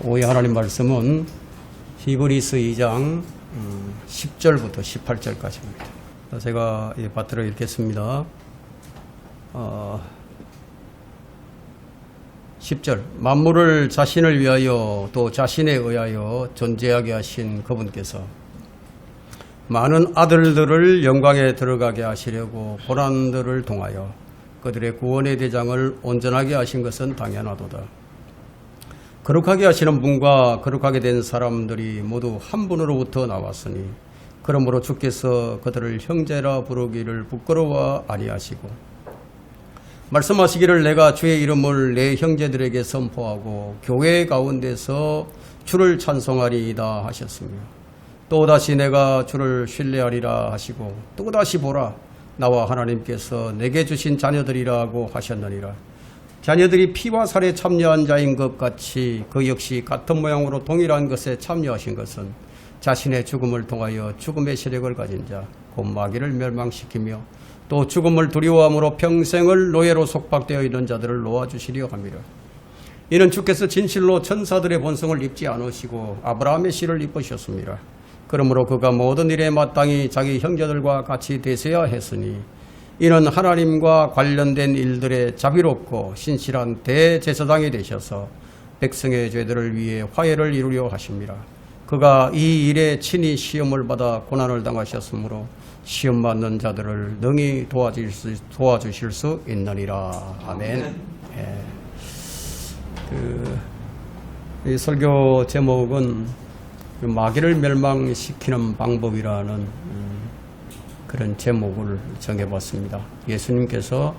오늘 하나님 말씀은 히브리서 2장 10절부터 18절까지입니다. 제가 받들어 읽겠습니다. 10절 만물을 자신을 위하여 또 자신에 의하여 존재하게 하신 그분께서 많은 아들들을 영광에 들어가게 하시려고 고난들을 통하여 그들의 구원의 대장을 온전하게 하신 것은 당연하도다. 거룩하게 하시는 분과 거룩하게 된 사람들이 모두 한 분으로부터 나왔으니 그러므로 주께서 그들을 형제라 부르기를 부끄러워 아니하시고 말씀하시기를 내가 주의 이름을 내 형제들에게 선포하고 교회 가운데서 주를 찬송하리이다 하셨으며 또다시 내가 주를 신뢰하리라 하시고 또다시 보라 나와 하나님께서 내게 주신 자녀들이라고 하셨느니라. 자녀들이 피와 살에 참여한 자인 것 같이 그 역시 같은 모양으로 동일한 것에 참여하신 것은 자신의 죽음을 통하여 죽음의 세력을 가진 자 곧 마귀를 멸망시키며 또 죽음을 두려워함으로 평생을 노예로 속박되어 있는 자들을 놓아주시려 함이라. 이는 주께서 진실로 천사들의 본성을 입지 않으시고 아브라함의 씨를 입으셨습니다. 그러므로 그가 모든 일에 마땅히 자기 형제들과 같이 되셔야 했으니 이는 하나님과 관련된 일들에 자비롭고 신실한 대제사장이 되셔서 백성의 죄들을 위해 화해를 이루려 하십니다. 그가 이 일에 친히 시험을 받아 고난을 당하셨으므로 시험 받는 자들을 능히 도와주실 수 있느니라. 아멘. 이 설교 제목은 마귀를 멸망시키는 방법이라는 그런 제목을 정해봤습니다. 예수님께서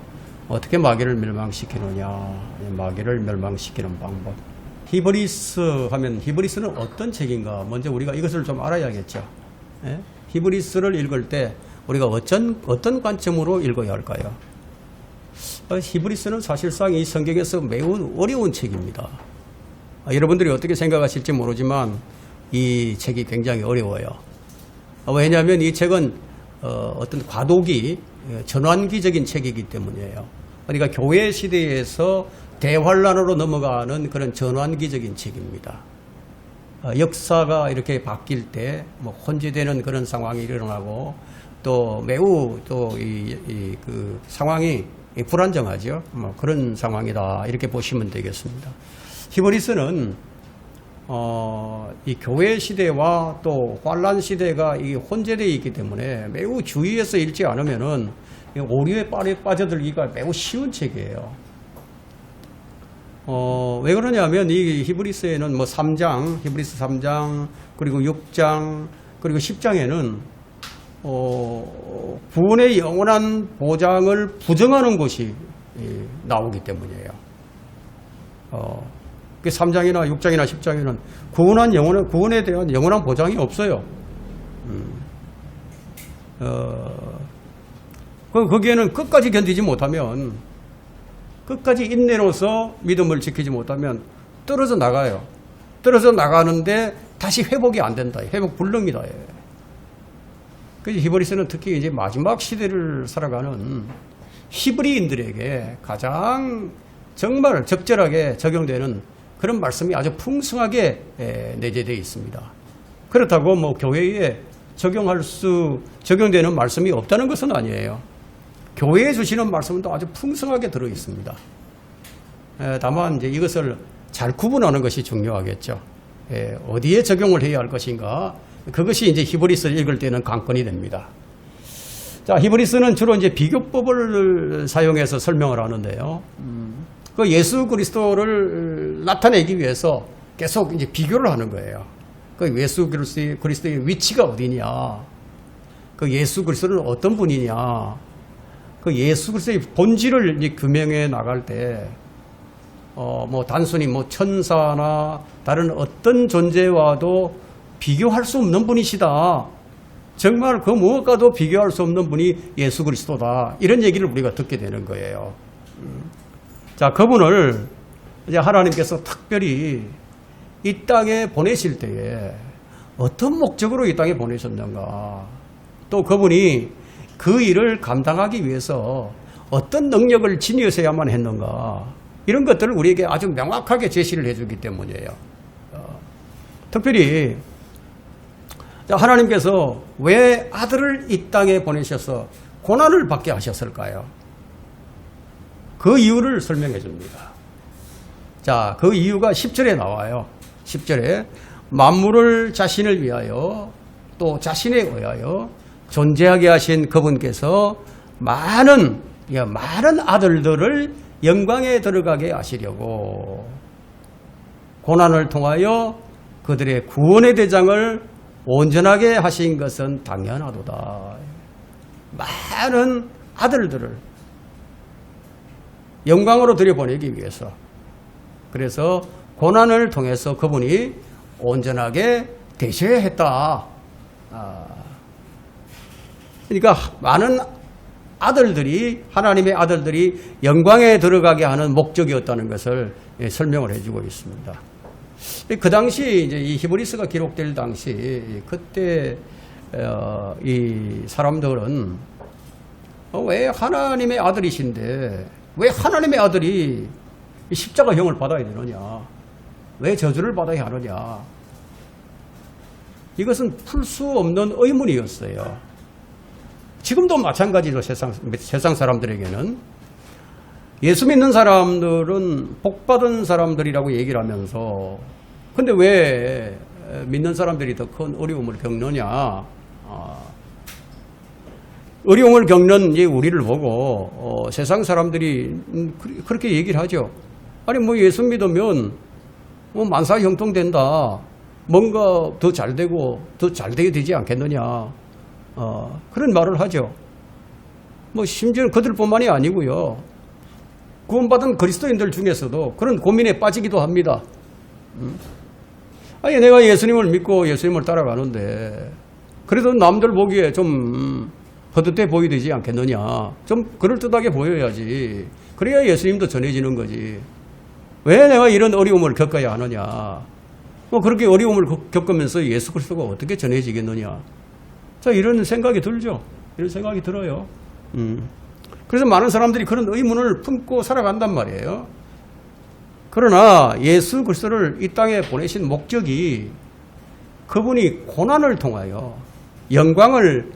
어떻게 마귀를 멸망시키느냐, 마귀를 멸망시키는 방법. 히브리서 하면 히브리서는 어떤 책인가? 먼저 우리가 이것을 좀 알아야겠죠. 히브리서를 읽을 때 우리가 어떤 관점으로 읽어야 할까요? 히브리서는 사실상 이 성경에서 매우 어려운 책입니다. 여러분들이 어떻게 생각하실지 모르지만 이 책이 굉장히 어려워요. 왜냐하면 이 책은 어떤 과도기, 전환기적인 책이기 때문이에요. 그러니까 교회 시대에서 대환란으로 넘어가는 그런 전환기적인 책입니다. 역사가 이렇게 바뀔 때 뭐 혼재되는 그런 상황이 일어나고 또 매우 또 그 상황이 불안정하죠. 뭐 그런 상황이다 이렇게 보시면 되겠습니다. 히브리서는 이 교회 시대와 또 환란 시대가 이 혼재되어 있기 때문에 매우 주의해서 읽지 않으면은 오류에 빠져들기가 매우 쉬운 책이에요. 왜 그러냐면 이 히브리서에는 뭐 3장, 히브리서 3장, 그리고 6장, 그리고 10장에는 구원의 영원한 보장을 부정하는 것이 나오기 때문이에요. 그 3장이나 6장이나 10장에는 구원에 대한 영원한 보장이 없어요. 거기에는 끝까지 견디지 못하면, 끝까지 인내로서 믿음을 지키지 못하면 떨어져 나가요. 떨어져 나가는데 다시 회복이 안 된다. 회복 불능이다. 그래서 히브리서는 특히 이제 마지막 시대를 살아가는 히브리인들에게 가장 정말 적절하게 적용되는 그런 말씀이 아주 풍성하게 내재되어 있습니다. 그렇다고 뭐 교회에 적용되는 말씀이 없다는 것은 아니에요. 교회에 주시는 말씀은 또 아주 풍성하게 들어 있습니다. 다만 이제 이것을 잘 구분하는 것이 중요하겠죠. 어디에 적용을 해야 할 것인가? 그것이 이제 히브리서를 읽을 때는 관건이 됩니다. 자, 히브리서는 주로 이제 비교법을 사용해서 설명을 하는데요. 그 예수 그리스도를 나타내기 위해서 계속 이제 비교를 하는 거예요. 그 예수 그리스도의 위치가 어디냐? 그 예수 그리스도는 어떤 분이냐? 그 예수 그리스도의 본질을 이제 규명해 나갈 때, 뭐 단순히 뭐 천사나 다른 어떤 존재와도 비교할 수 없는 분이시다. 정말 그 무엇과도 비교할 수 없는 분이 예수 그리스도다. 이런 얘기를 우리가 듣게 되는 거예요. 자, 그분을 이제 하나님께서 특별히 이 땅에 보내실 때에 어떤 목적으로 이 땅에 보내셨는가? 또 그분이 그 일을 감당하기 위해서 어떤 능력을 지니셔야만 했는가? 이런 것들을 우리에게 아주 명확하게 제시를 해주기 때문이에요. 특별히 하나님께서 왜 아들을 이 땅에 보내셔서 고난을 받게 하셨을까요? 그 이유를 설명해 줍니다. 자, 그 이유가 10절에 나와요. 10절에 만물을 자신을 위하여 또 자신에 의하여 존재하게 하신 그분께서 많은 아들들을 영광에 들어가게 하시려고 고난을 통하여 그들의 구원의 대장을 온전하게 하신 것은 당연하도다. 많은 아들들을 영광으로 들여보내기 위해서, 그래서 고난을 통해서 그분이 온전하게 되셔야 했다. 그러니까 많은 아들들이, 하나님의 아들들이 영광에 들어가게 하는 목적이었다는 것을 설명을 해주고 있습니다. 그 당시 이제 이 히브리서가 기록될 당시 그때 이 사람들은 왜 하나님의 아들이신데 왜 하나님의 아들이 십자가형을 받아야 되느냐, 왜 저주를 받아야 하느냐, 이것은 풀 수 없는 의문이었어요. 지금도 마찬가지로 세상 사람들에게는 예수 믿는 사람들은 복받은 사람들이라고 얘기를 하면서, 근데 왜 믿는 사람들이 더 큰 어려움을 겪느냐, 어려움을 겪는 우리를 보고 세상 사람들이 그렇게 얘기를 하죠. 아니 뭐 예수 믿으면 뭐 만사형통된다, 뭔가 더 잘되고 더 잘되게 되지 않겠느냐, 그런 말을 하죠. 뭐 심지어 그들뿐만이 아니고요, 구원받은 그리스도인들 중에서도 그런 고민에 빠지기도 합니다. 아니 내가 예수님을 믿고 예수님을 따라가는데 그래도 남들 보기에 좀 헛헛해 보여야 되지 않겠느냐, 좀 그럴듯하게 보여야지, 그래야 예수님도 전해지는 거지, 왜 내가 이런 어려움을 겪어야 하느냐, 뭐 그렇게 어려움을 겪으면서 예수 그리스도가 어떻게 전해지겠느냐, 자 이런 생각이 들죠. 이런 생각이 들어요. 그래서 많은 사람들이 그런 의문을 품고 살아간단 말이에요. 그러나 예수 그리스도를 이 땅에 보내신 목적이 그분이 고난을 통하여 영광을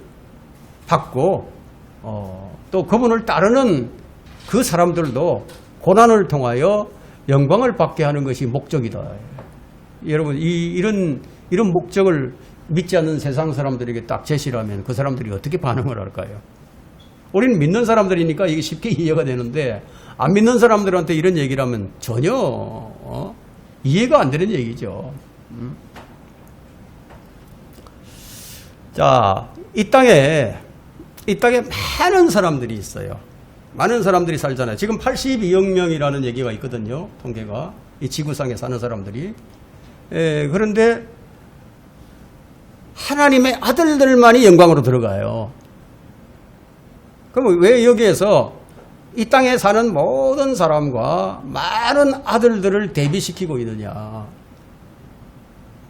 받고 또 그분을 따르는 그 사람들도 고난을 통하여 영광을 받게 하는 것이 목적이다. 여러분 이런 목적을 믿지 않는 세상 사람들에게 딱 제시를 하면 그 사람들이 어떻게 반응을 할까요? 우리는 믿는 사람들이니까 이게 쉽게 이해가 되는데 안 믿는 사람들한테 이런 얘기를 하면 전혀 이해가 안 되는 얘기죠. 자, 이 땅에 많은 사람들이 있어요. 많은 사람들이 살잖아요. 지금 82억 명이라는 얘기가 있거든요. 통계가. 이 지구상에 사는 사람들이. 그런데 하나님의 아들들만이 영광으로 들어가요. 그럼 왜 여기에서 이 땅에 사는 모든 사람과 많은 아들들을 대비시키고 있느냐?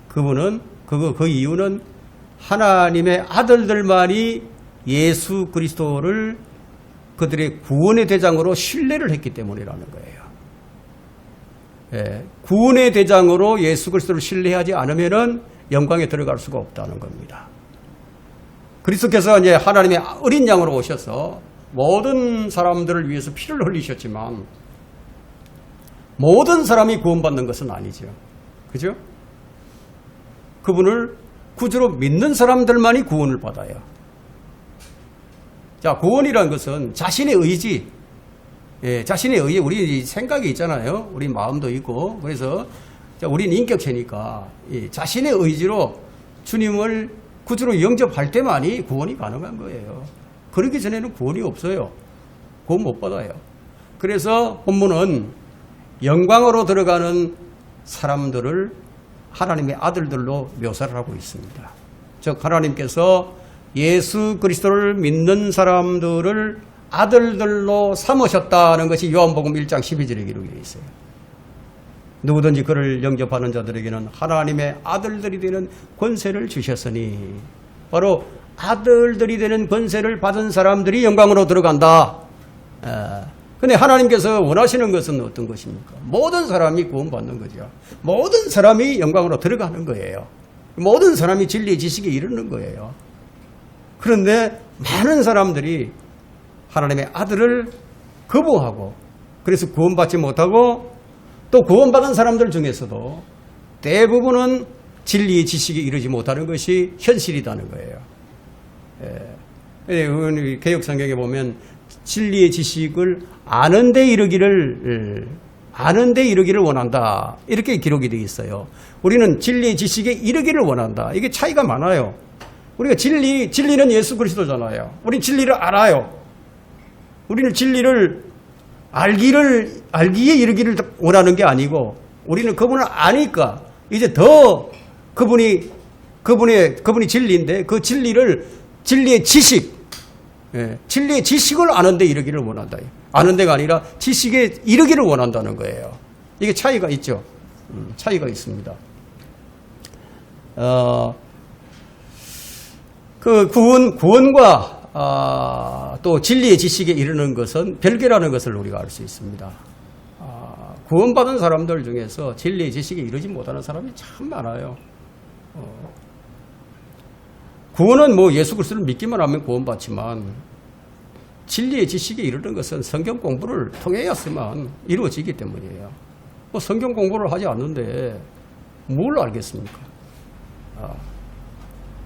그 이유는 하나님의 아들들만이 예수 그리스도를 그들의 구원의 대장으로 신뢰를 했기 때문이라는 거예요. 구원의 대장으로 예수 그리스도를 신뢰하지 않으면은 영광에 들어갈 수가 없다는 겁니다. 그리스도께서 이제 하나님의 어린 양으로 오셔서 모든 사람들을 위해서 피를 흘리셨지만 모든 사람이 구원받는 것은 아니죠. 그죠? 그분을 구주로 믿는 사람들만이 구원을 받아요. 자, 구원이라는 것은 자신의 의지, 자신의 의지, 우리 생각이 있잖아요. 우리 마음도 있고, 그래서 우리는 인격체니까 자신의 의지로 주님을 구주로 영접할 때만이 구원이 가능한 거예요. 그러기 전에는 구원이 없어요. 구원 못 받아요. 그래서 본문은 영광으로 들어가는 사람들을 하나님의 아들들로 묘사를 하고 있습니다. 즉 하나님께서 예수 그리스도를 믿는 사람들을 아들들로 삼으셨다는 것이 요한복음 1장 12절에 기록되어 있어요. 누구든지 그를 영접하는 자들에게는 하나님의 아들들이 되는 권세를 주셨으니, 바로 아들들이 되는 권세를 받은 사람들이 영광으로 들어간다. 근데 하나님께서 원하시는 것은 어떤 것입니까? 모든 사람이 구원받는 거죠. 모든 사람이 영광으로 들어가는 거예요. 모든 사람이 진리의 지식에 이르는 거예요. 그런데 많은 사람들이 하나님의 아들을 거부하고 그래서 구원받지 못하고 또 구원받은 사람들 중에서도 대부분은 진리의 지식에 이르지 못하는 것이 현실이라는 거예요. 개역 성경에 보면 진리의 지식을 아는 데 이르기를 원한다. 이렇게 기록이 되어 있어요. 우리는 진리의 지식에 이르기를 원한다. 이게 차이가 많아요. 우리가 진리는 예수 그리스도잖아요. 우리는 진리를 알아요. 우리는 진리를 알기에 이르기를 원하는 게 아니고 우리는 그분을 아니까 이제 더 그분이 진리인데 그 진리의 지식을 아는 데 이르기를 원한다. 아는 데가 아니라 지식에 이르기를 원한다는 거예요. 이게 차이가 있죠. 차이가 있습니다. 그 구원과 또 진리의 지식에 이르는 것은 별개라는 것을 우리가 알 수 있습니다. 구원받은 사람들 중에서 진리의 지식에 이르지 못하는 사람이 참 많아요. 구원은 뭐 예수 그리스도를 믿기만 하면 구원받지만 진리의 지식에 이르는 것은 성경 공부를 통해야만 이루어지기 때문이에요. 뭐 성경 공부를 하지 않는데 뭘 알겠습니까?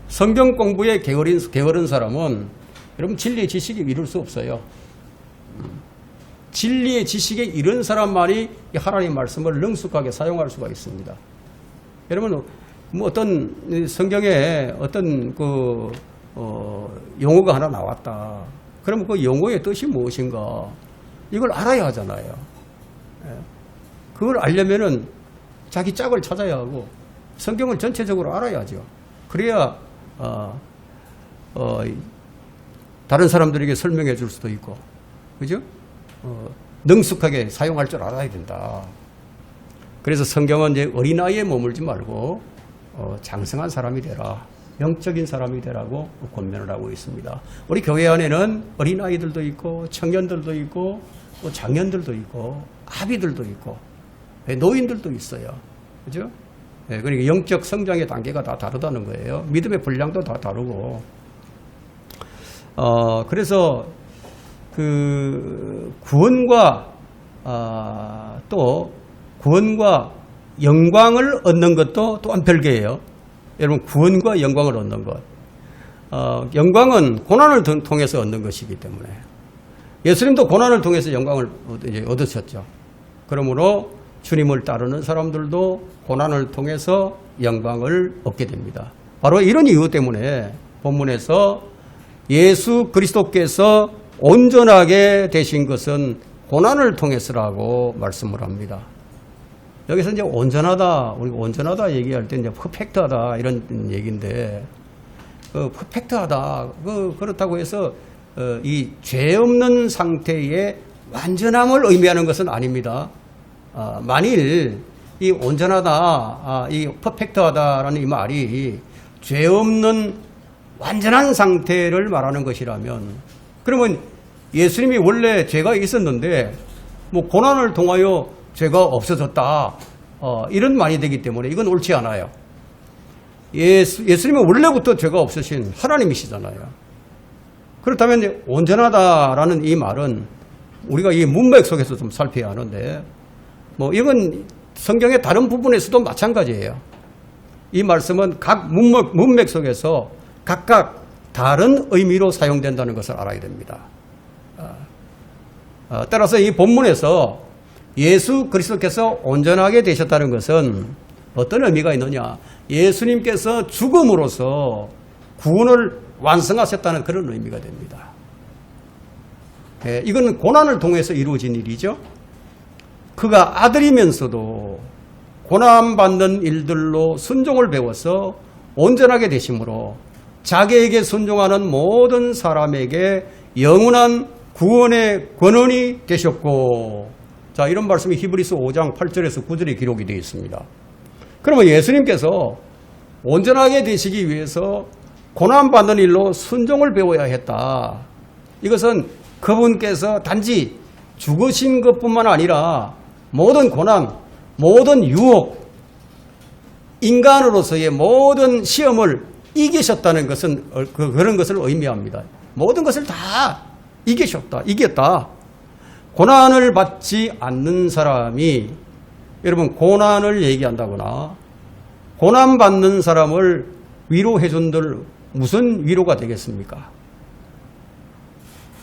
성경 공부에 게으른 사람은 여러분 진리의 지식에 이룰 수 없어요. 진리의 지식에 이른 사람만이 하나님의 말씀을 능숙하게 사용할 수가 있습니다. 여러분 뭐 어떤 성경에 어떤 용어가 하나 나왔다. 그러면 그 용어의 뜻이 무엇인가? 이걸 알아야 하잖아요. 그걸 알려면은 자기 짝을 찾아야 하고 성경을 전체적으로 알아야죠. 그래야 다른 사람들에게 설명해 줄 수도 있고, 그죠? 능숙하게 사용할 줄 알아야 된다. 그래서 성경은 이제 어린아이에 머물지 말고 장성한 사람이 되라, 영적인 사람이 되라고 권면을 하고 있습니다. 우리 교회 안에는 어린아이들도 있고 청년들도 있고 또 장년들도 있고 아비들도 있고 노인들도 있어요. 그죠? 그러니까 영적 성장의 단계가 다 다르다는 거예요. 믿음의 분량도 다 다르고. 그래서 그 구원과 또 구원과 영광을 얻는 것도 또한 별개예요. 여러분 구원과 영광을 얻는 것. 영광은 고난을 통해서 얻는 것이기 때문에 예수님도 고난을 통해서 영광을 얻으셨죠. 그러므로 주님을 따르는 사람들도 고난을 통해서 영광을 얻게 됩니다. 바로 이런 이유 때문에 본문에서 예수 그리스도께서 온전하게 되신 것은 고난을 통해서라고 말씀을 합니다. 여기서 이제 온전하다, 우리가 온전하다 얘기할 때 이제 퍼펙트하다 이런 얘기인데, 퍼펙트하다, 그렇다고 해서 이 죄 없는 상태의 완전함을 의미하는 것은 아닙니다. 만일 이 온전하다, 이 퍼펙트하다라는 이 말이 죄 없는 완전한 상태를 말하는 것이라면, 그러면 예수님이 원래 죄가 있었는데 뭐 고난을 통하여 죄가 없어졌다, 이런 말이 되기 때문에 이건 옳지 않아요. 예수님은 원래부터 죄가 없으신 하나님이시잖아요. 그렇다면 온전하다라는 이 말은 우리가 이 문맥 속에서 좀 살펴야 하는데, 뭐 이건 성경의 다른 부분에서도 마찬가지예요. 이 말씀은 각 문맥 속에서 각각 다른 의미로 사용된다는 것을 알아야 됩니다. 따라서 이 본문에서 예수 그리스도께서 온전하게 되셨다는 것은 어떤 의미가 있느냐? 예수님께서 죽음으로써 구원을 완성하셨다는 그런 의미가 됩니다. 이건 고난을 통해서 이루어진 일이죠. 그가 아들이면서도 고난받는 일들로 순종을 배워서 온전하게 되심으로 자기에게 순종하는 모든 사람에게 영원한 구원의 권원이 되셨고, 자, 이런 말씀이 히브리서 5장 8절에서 9절에 기록이 되어 있습니다. 그러면 예수님께서 온전하게 되시기 위해서 고난받는 일로 순종을 배워야 했다. 이것은 그분께서 단지 죽으신 것뿐만 아니라 모든 고난, 모든 유혹, 인간으로서의 모든 시험을 이기셨다는 것은 그런 것을 의미합니다. 모든 것을 다 이겼다. 고난을 받지 않는 사람이, 여러분, 고난을 얘기한다거나 고난받는 사람을 위로해 준들 무슨 위로가 되겠습니까?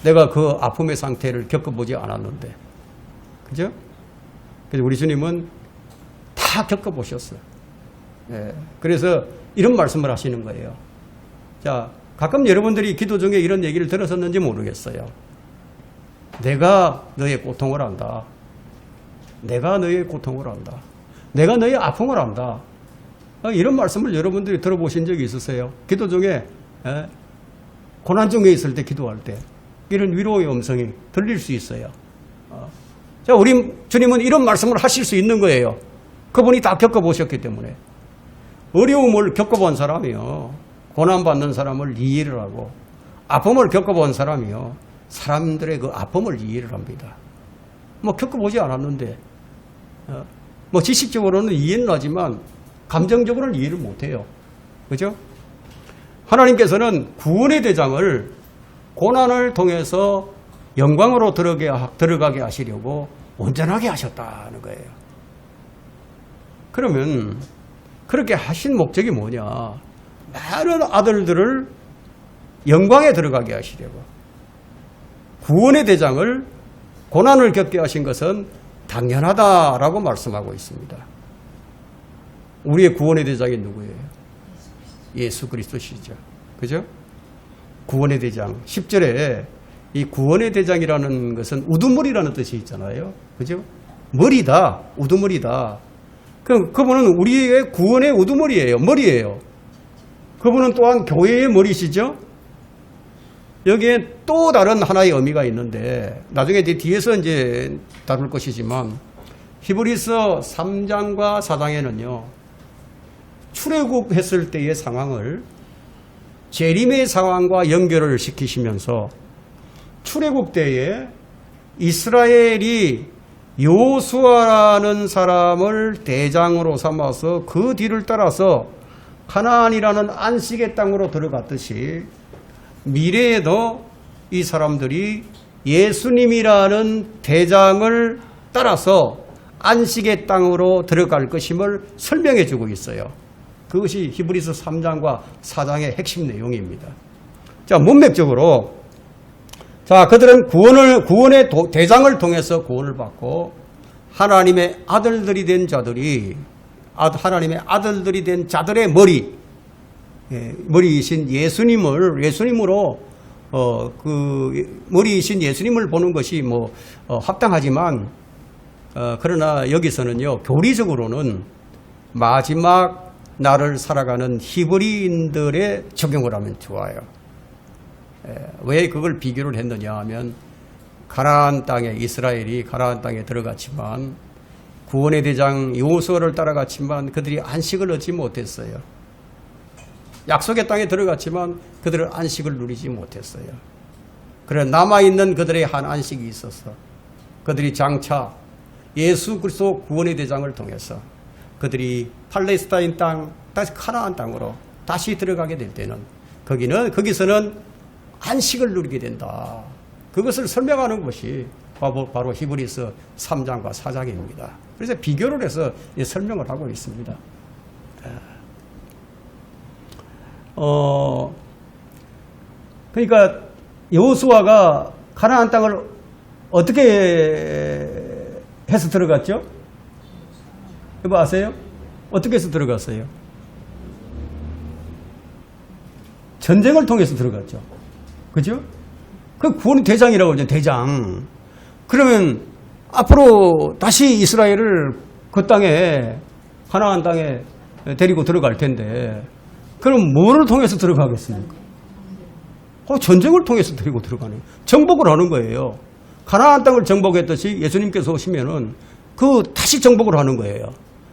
내가 그 아픔의 상태를 겪어보지 않았는데. 그죠? 그래서 우리 주님은 다 겪어보셨어요. 예, 그래서 이런 말씀을 하시는 거예요. 자, 가끔 여러분들이 기도 중에 이런 얘기를 들었었는지 모르겠어요. 내가 너의 고통을 안다. 내가 너의 고통을 안다. 내가 너의 아픔을 안다. 이런 말씀을 여러분들이 들어보신 적이 있으세요? 기도 중에, 고난 중에 있을 때 기도할 때 이런 위로의 음성이 들릴 수 있어요. 자, 우리 주님은 이런 말씀을 하실 수 있는 거예요. 그분이 다 겪어보셨기 때문에. 어려움을 겪어본 사람이요, 고난받는 사람을 이해를 하고, 아픔을 겪어본 사람이요, 사람들의 그 아픔을 이해를 합니다. 뭐 겪어보지 않았는데, 뭐 지식적으로는 이해는 하지만 감정적으로는 이해를 못해요. 그죠? 하나님께서는 구원의 대장을 고난을 통해서 영광으로 들어가게 하시려고 온전하게 하셨다는 거예요. 그러면 그렇게 하신 목적이 뭐냐? 많은 아들들을 영광에 들어가게 하시려고. 구원의 대장을 고난을 겪게 하신 것은 당연하다라고 말씀하고 있습니다. 우리의 구원의 대장이 누구예요? 예수 그리스도시죠. 그죠? 구원의 대장. 10절에 이 구원의 대장이라는 것은 우두머리라는 뜻이 있잖아요. 그죠? 머리다. 우두머리다. 그분은 우리의 구원의 우두머리예요. 머리예요. 그분은 또한 교회의 머리시죠? 여기에 또 다른 하나의 의미가 있는데, 나중에 뒤에서 이제 다룰 것이지만, 히브리서 3장과 4장에는요, 출애굽했을 때의 상황을 재림의 상황과 연결을 시키시면서, 출애굽 때에 이스라엘이 요수아라는 사람을 대장으로 삼아서 그 뒤를 따라서 가나안이라는 안식의 땅으로 들어갔듯이, 미래에도 이 사람들이 예수님이라는 대장을 따라서 안식의 땅으로 들어갈 것임을 설명해 주고 있어요. 그것이 히브리서 3장과 4장의 핵심 내용입니다. 자, 문맥적으로, 자, 그들은 구원의 대장을 통해서 구원을 받고, 하나님의 아들들이 된 자들이, 하나님의 아들들이 된 자들의 머리이신 예수님으로, 머리이신 예수님을 보는 것이 합당하지만, 그러나 여기서는요, 교리적으로는 마지막 날을 살아가는 히브리인들의 적용을 하면 좋아요. 왜 그걸 비교를 했느냐 하면, 가나안 땅에, 이스라엘이 가나안 땅에 들어갔지만, 구원의 대장 요수아를 따라갔지만 그들이 안식을 얻지 못했어요. 약속의 땅에 들어갔지만 그들은 안식을 누리지 못했어요. 그래, 남아있는 그들의 한 안식이 있어서 그들이 장차 예수 그리스도 구원의 대장을 통해서 그들이 팔레스타인 땅, 다시 가나안 땅으로 다시 들어가게 될 때는 거기서는 안식을 누리게 된다. 그것을 설명하는 것이 바로 히브리서 3장과 4장입니다. 그래서 비교를 해서 설명을 하고 있습니다. 그러니까 여호수아가 가나안 땅을 어떻게 해서 들어갔죠? 여보 아세요? 어떻게 해서 들어갔어요? 전쟁을 통해서 들어갔죠. 그죠? 그 구원의 대장이라고 하죠. 대장. 그러면 앞으로 다시 이스라엘을 그 땅에, 가나안 땅에 데리고 들어갈 텐데, 그럼 뭐를 통해서 들어가겠습니까? 전쟁을 통해서 데리고 들어가는, 정복을 하는 거예요. 가나안 땅을 정복했듯이 예수님께서 오시면은 다시 정복을 하는 거예요.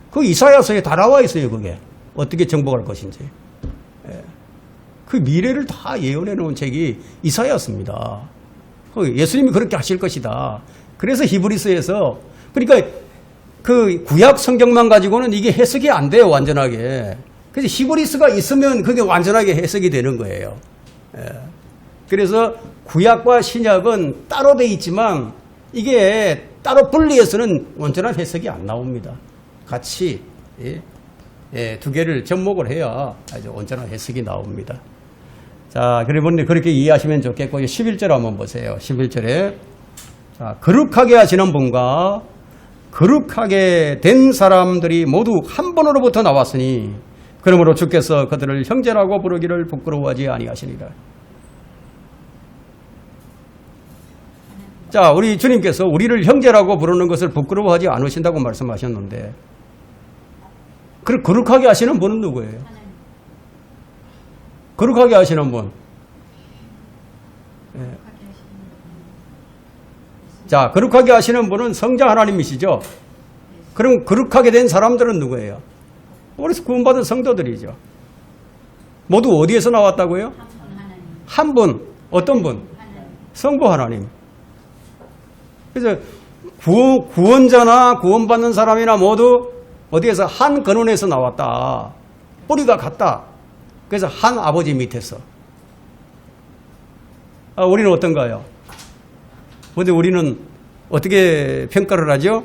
그 이사야서에 다 나와 있어요, 그게. 어떻게 정복할 것인지. 그 미래를 다 예언해 놓은 책이 이사야서입니다. 예수님이 그렇게 하실 것이다. 그래서 히브리서에서 그러니까 그 구약 성경만 가지고는 이게 해석이 안 돼요, 완전하게. 그래서 히브리서가 있으면 그게 완전하게 해석이 되는 거예요. 예. 그래서 구약과 신약은 따로 돼 있지만 이게 따로 분리해서는 완전한 해석이 안 나옵니다. 같이 두 개를 접목을 해야 아주 온전한 해석이 나옵니다. 자, 그러면 그렇게 이해하시면 좋겠고 11절 한번 보세요. 11절에 자, 거룩하게 하시는 분과 거룩하게 된 사람들이 모두 한 분으로부터 나왔으니 그러므로 주께서 그들을 형제라고 부르기를 부끄러워하지 아니하시니라. 자, 우리 주님께서 우리를 형제라고 부르는 것을 부끄러워하지 않으신다고 말씀하셨는데 그 거룩하게 하시는 분은 누구예요? 거룩하게 하시는 분. 예. 자, 거룩하게 하시는 분은 성자 하나님이시죠. 그럼 거룩하게 된 사람들은 누구예요? 우리 구원받은 성도들이죠. 모두 어디에서 나왔다고요? 한 분. 어떤 분? 성부 하나님. 그래서 구원자나 구원받는 사람이나 모두 어디에서 한 근원에서 나왔다. 뿌리가 같다. 그래서 한 아버지 밑에서. 우리는 어떤가요? 근데 우리는 어떻게 평가를 하죠?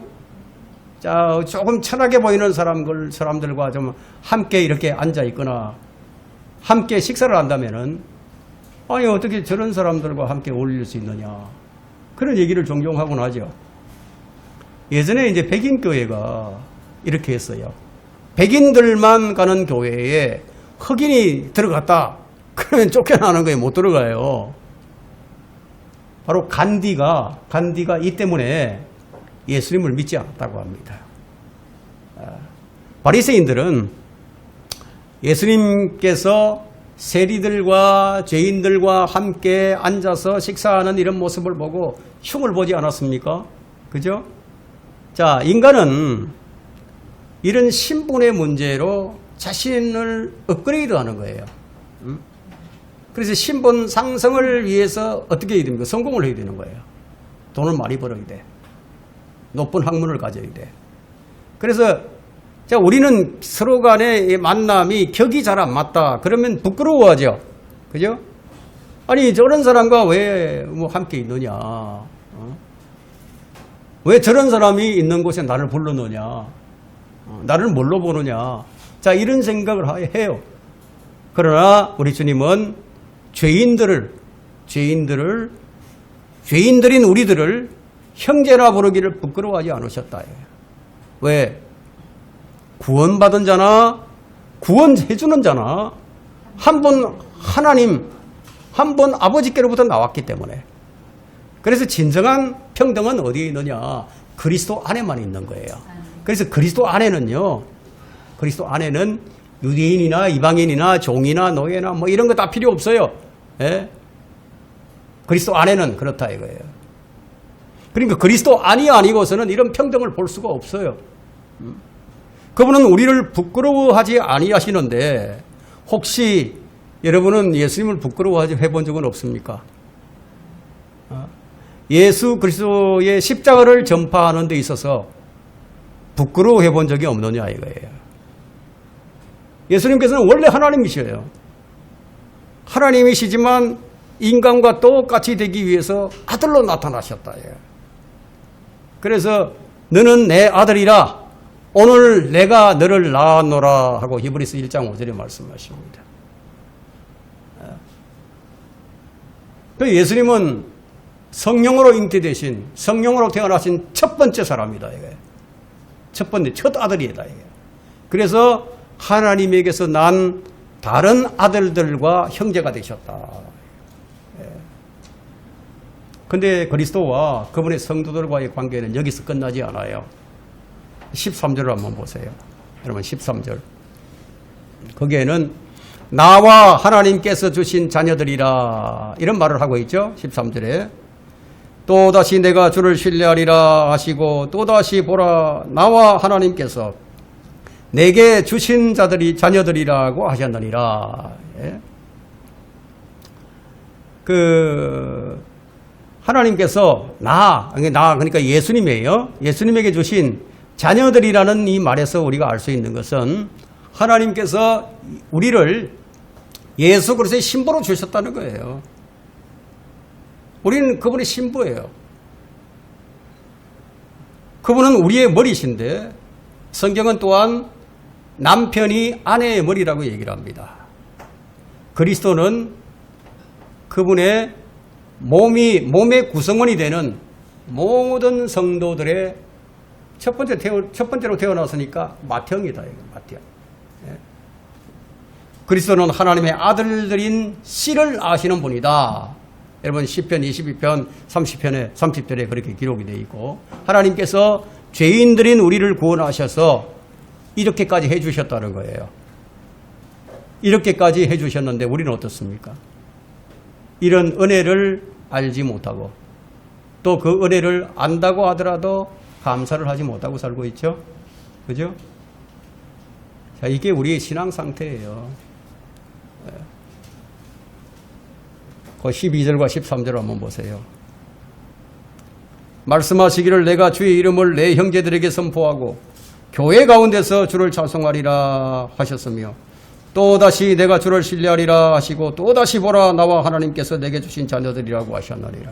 자, 조금 천하게 보이는 사람들과 좀 함께 이렇게 앉아 있거나 함께 식사를 한다면은 아니 어떻게 저런 사람들과 함께 어울릴 수 있느냐 그런 얘기를 종종 하곤 하죠. 예전에 이제 백인 교회가 이렇게 했어요. 백인들만 가는 교회에 흑인이 들어갔다. 그러면 쫓겨나는 거에 못 들어가요. 바로 간디가 이 때문에 예수님을 믿지 않았다고 합니다. 바리새인들은 예수님께서 세리들과 죄인들과 함께 앉아서 식사하는 이런 모습을 보고 흉을 보지 않았습니까? 그죠? 자, 인간은 이런 신분의 문제로 자신을 업그레이드하는 거예요. 그래서 신분 상승을 위해서 어떻게 해야 됩니까? 성공을 해야 되는 거예요. 돈을 많이 벌어야 돼. 높은 학문을 가져야 돼. 그래서 자, 우리는 서로 간의 만남이 격이 잘 안 맞다. 그러면 부끄러워하죠. 그죠? 아니, 저런 사람과 왜 뭐 함께 있느냐. 왜 저런 사람이 있는 곳에 나를 불러넣냐. 나를 뭘로 보느냐. 자, 이런 생각을 해요. 그러나 우리 주님은 죄인들인 우리들을 형제라 부르기를 부끄러워하지 않으셨다. 왜? 구원받은 자나 구원해주는 자나 한 분 하나님, 한 분 아버지께로부터 나왔기 때문에. 그래서 진정한 평등은 어디에 있느냐? 그리스도 안에만 있는 거예요. 그래서 그리스도 안에는 유대인이나 이방인이나 종이나 노예나 뭐 이런 거 다 필요 없어요. 예? 그리스도 안에는 그렇다 이거예요. 그러니까 그리스도 안이 아니고서는 이런 평등을 볼 수가 없어요. 그분은 우리를 부끄러워하지 아니하시는데 혹시 여러분은 예수님을 부끄러워하지 해본 적은 없습니까? 예수 그리스도의 십자가를 전파하는 데 있어서 부끄러워해 본 적이 없느냐 이거예요. 예수님께서는 원래 하나님이셔요. 하나님이시지만 인간과 똑같이 되기 위해서 아들로 나타나셨다. 그래서 너는 내 아들이라 오늘 내가 너를 낳았노라 하고 히브리서 1장 5절에 말씀하십니다. 예수님은 성령으로 잉태되신 성령으로 태어나신 첫 번째 사람이다. 첫 아들이다. 그래서 하나님에게서 난 다른 아들들과 형제가 되셨다. 그런데 그리스도와 그분의 성도들과의 관계는 여기서 끝나지 않아요. 13절을 한번 보세요. 여러분 13절. 거기에는 나와 하나님께서 주신 자녀들이라 이런 말을 하고 있죠. 13절에 또다시 내가 주를 신뢰하리라 하시고 또다시 보라 나와 하나님께서 내게 주신 자들이 자녀들이라고 하셨느니라. 하나님께서 그러니까 예수님이에요. 예수님에게 주신 자녀들이라는 이 말에서 우리가 알 수 있는 것은 하나님께서 우리를 예수 그리스도의 신부로 주셨다는 거예요. 우리는 그분의 신부예요. 그분은 우리의 머리신데 성경은 또한 남편이 아내의 머리라고 얘기를 합니다. 그리스도는 그분의 몸의 구성원이 되는 모든 성도들의 첫 번째로 태어났으니까 맏형이다. 맏형. 그리스도는 하나님의 아들들인 씨를 아시는 분이다. 여러분 시편 22편 30절에 그렇게 기록이 되어 있고 하나님께서 죄인들인 우리를 구원하셔서 이렇게까지 해주셨다는 거예요. 이렇게까지 해주셨는데 우리는 어떻습니까? 이런 은혜를 알지 못하고 또 그 은혜를 안다고 하더라도 감사를 하지 못하고 살고 있죠. 그죠? 자, 이게 우리의 신앙 상태예요. 그 12절과 13절 한번 보세요. 말씀하시기를 내가 주의 이름을 내 형제들에게 선포하고 교회 가운데서 주를 찬송하리라 하셨으며 또다시 내가 주를 신뢰하리라 하시고 또다시 보라 나와 하나님께서 내게 주신 자녀들이라고 하셨느니라.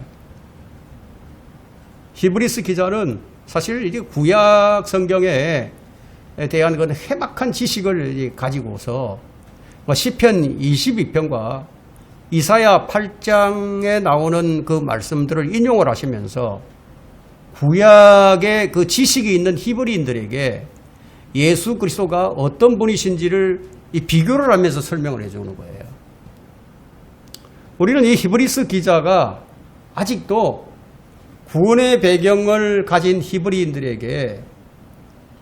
히브리스 기자는 사실 이게 구약 성경에 대한 그런 해박한 지식을 가지고서 시편 22편과 이사야 8장에 나오는 그 말씀들을 인용을 하시면서 구약의 그 지식이 있는 히브리인들에게 예수 그리스도가 어떤 분이신지를 비교를 하면서 설명을 해주는 거예요. 우리는 이 히브리스 기자가 아직도 구원의 배경을 가진 히브리인들에게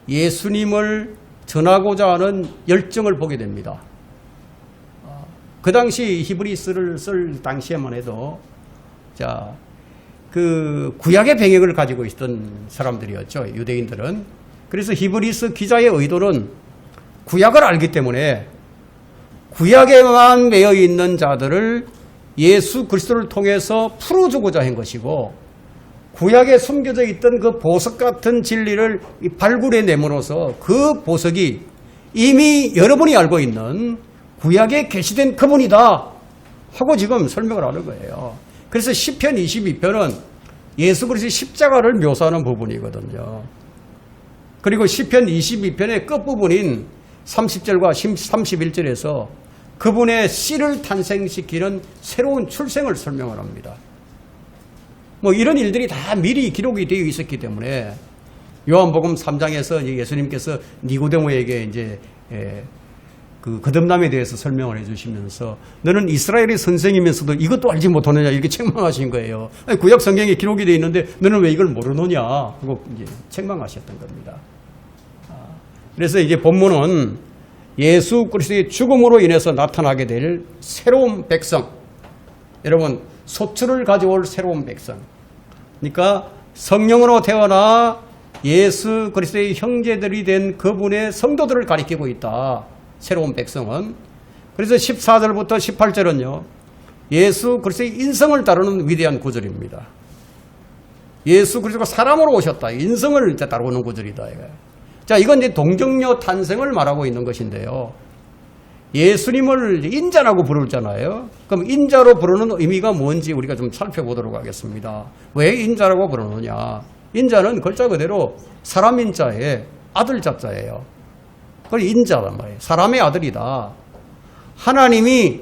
예수님을 전하고자 하는 열정을 보게 됩니다. 그 당시 히브리스를 쓸 당시에만 해도 그 구약의 배경을 가지고 있던 사람들이었죠. 유대인들은. 그래서 히브리스 기자의 의도는 구약을 알기 때문에 구약에만 매여 있는 자들을 예수 그리스도를 통해서 풀어주고자 한 것이고 구약에 숨겨져 있던 그 보석 같은 진리를 발굴해내므로써 그 보석이 이미 여러분이 알고 있는 구약에 계시된 그분이다 하고 지금 설명을 하는 거예요. 그래서 시편 22편은 예수 그리스도의 십자가를 묘사하는 부분이거든요. 그리고 시편 22편의 끝부분인 30절과 31절에서 그분의 씨를 탄생시키는 새로운 출생을 설명을 합니다. 이런 일들이 다 미리 기록이 되어 있었기 때문에 요한복음 3장에서 예수님께서 니고데모에게 이제 그 거듭남에 대해서 설명을 해주시면서 너는 이스라엘의 선생이면서도 이것도 알지 못하느냐 이렇게 책망하신 거예요. 아니, 구약 성경에 기록이 되어 있는데 너는 왜 이걸 모르느냐 하고 이제 책망하셨던 겁니다. 그래서 이제 본문은 예수 그리스도의 죽음으로 인해서 나타나게 될 새로운 백성, 여러분 소출을 가져올 새로운 백성, 그러니까 성령으로 태어나 예수 그리스도의 형제들이 된 그분의 성도들을 가리키고 있다. 새로운 백성은. 그래서 14절부터 18절은요. 예수 그리스도의 인성을 다루는 위대한 구절입니다. 예수 그리스도가 사람으로 오셨다. 인성을 다루는 구절이다. 자, 이건 이제 동정녀 탄생을 말하고 있는 것인데요. 예수님을 인자라고 부르잖아요. 그럼 인자로 부르는 의미가 뭔지 우리가 좀 살펴보도록 하겠습니다. 왜 인자라고 부르느냐? 인자는 글자 그대로 사람 인자에 아들 자자예요. 그걸 인자란 말이에요. 사람의 아들이다. 하나님이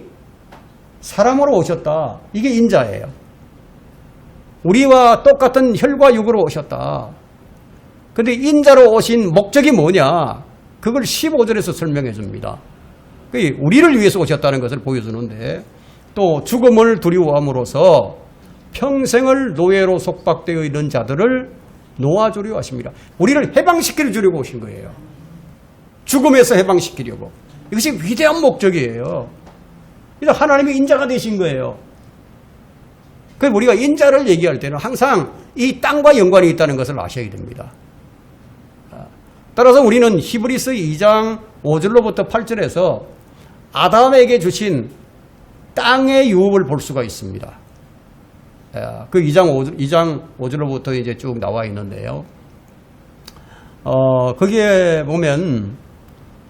사람으로 오셨다. 이게 인자예요. 우리와 똑같은 혈과 육으로 오셨다. 그런데 인자로 오신 목적이 뭐냐? 그걸 15절에서 설명해 줍니다. 우리를 위해서 오셨다는 것을 보여주는데 또 죽음을 두려워함으로써 평생을 노예로 속박되어 있는 자들을 놓아주려 하십니다. 우리를 해방시켜 주려고 오신 거예요. 죽음에서 해방시키려고. 이것이 위대한 목적이에요. 그래서 하나님의 인자가 되신 거예요. 그래서 우리가 인자를 얘기할 때는 항상 이 땅과 연관이 있다는 것을 아셔야 됩니다. 따라서 우리는 히브리서 2장 5절로부터 8절에서 아담에게 주신 땅의 유업을 볼 수가 있습니다. 그 2장 5절로부터 이제 쭉 나와 있는데요. 거기에 보면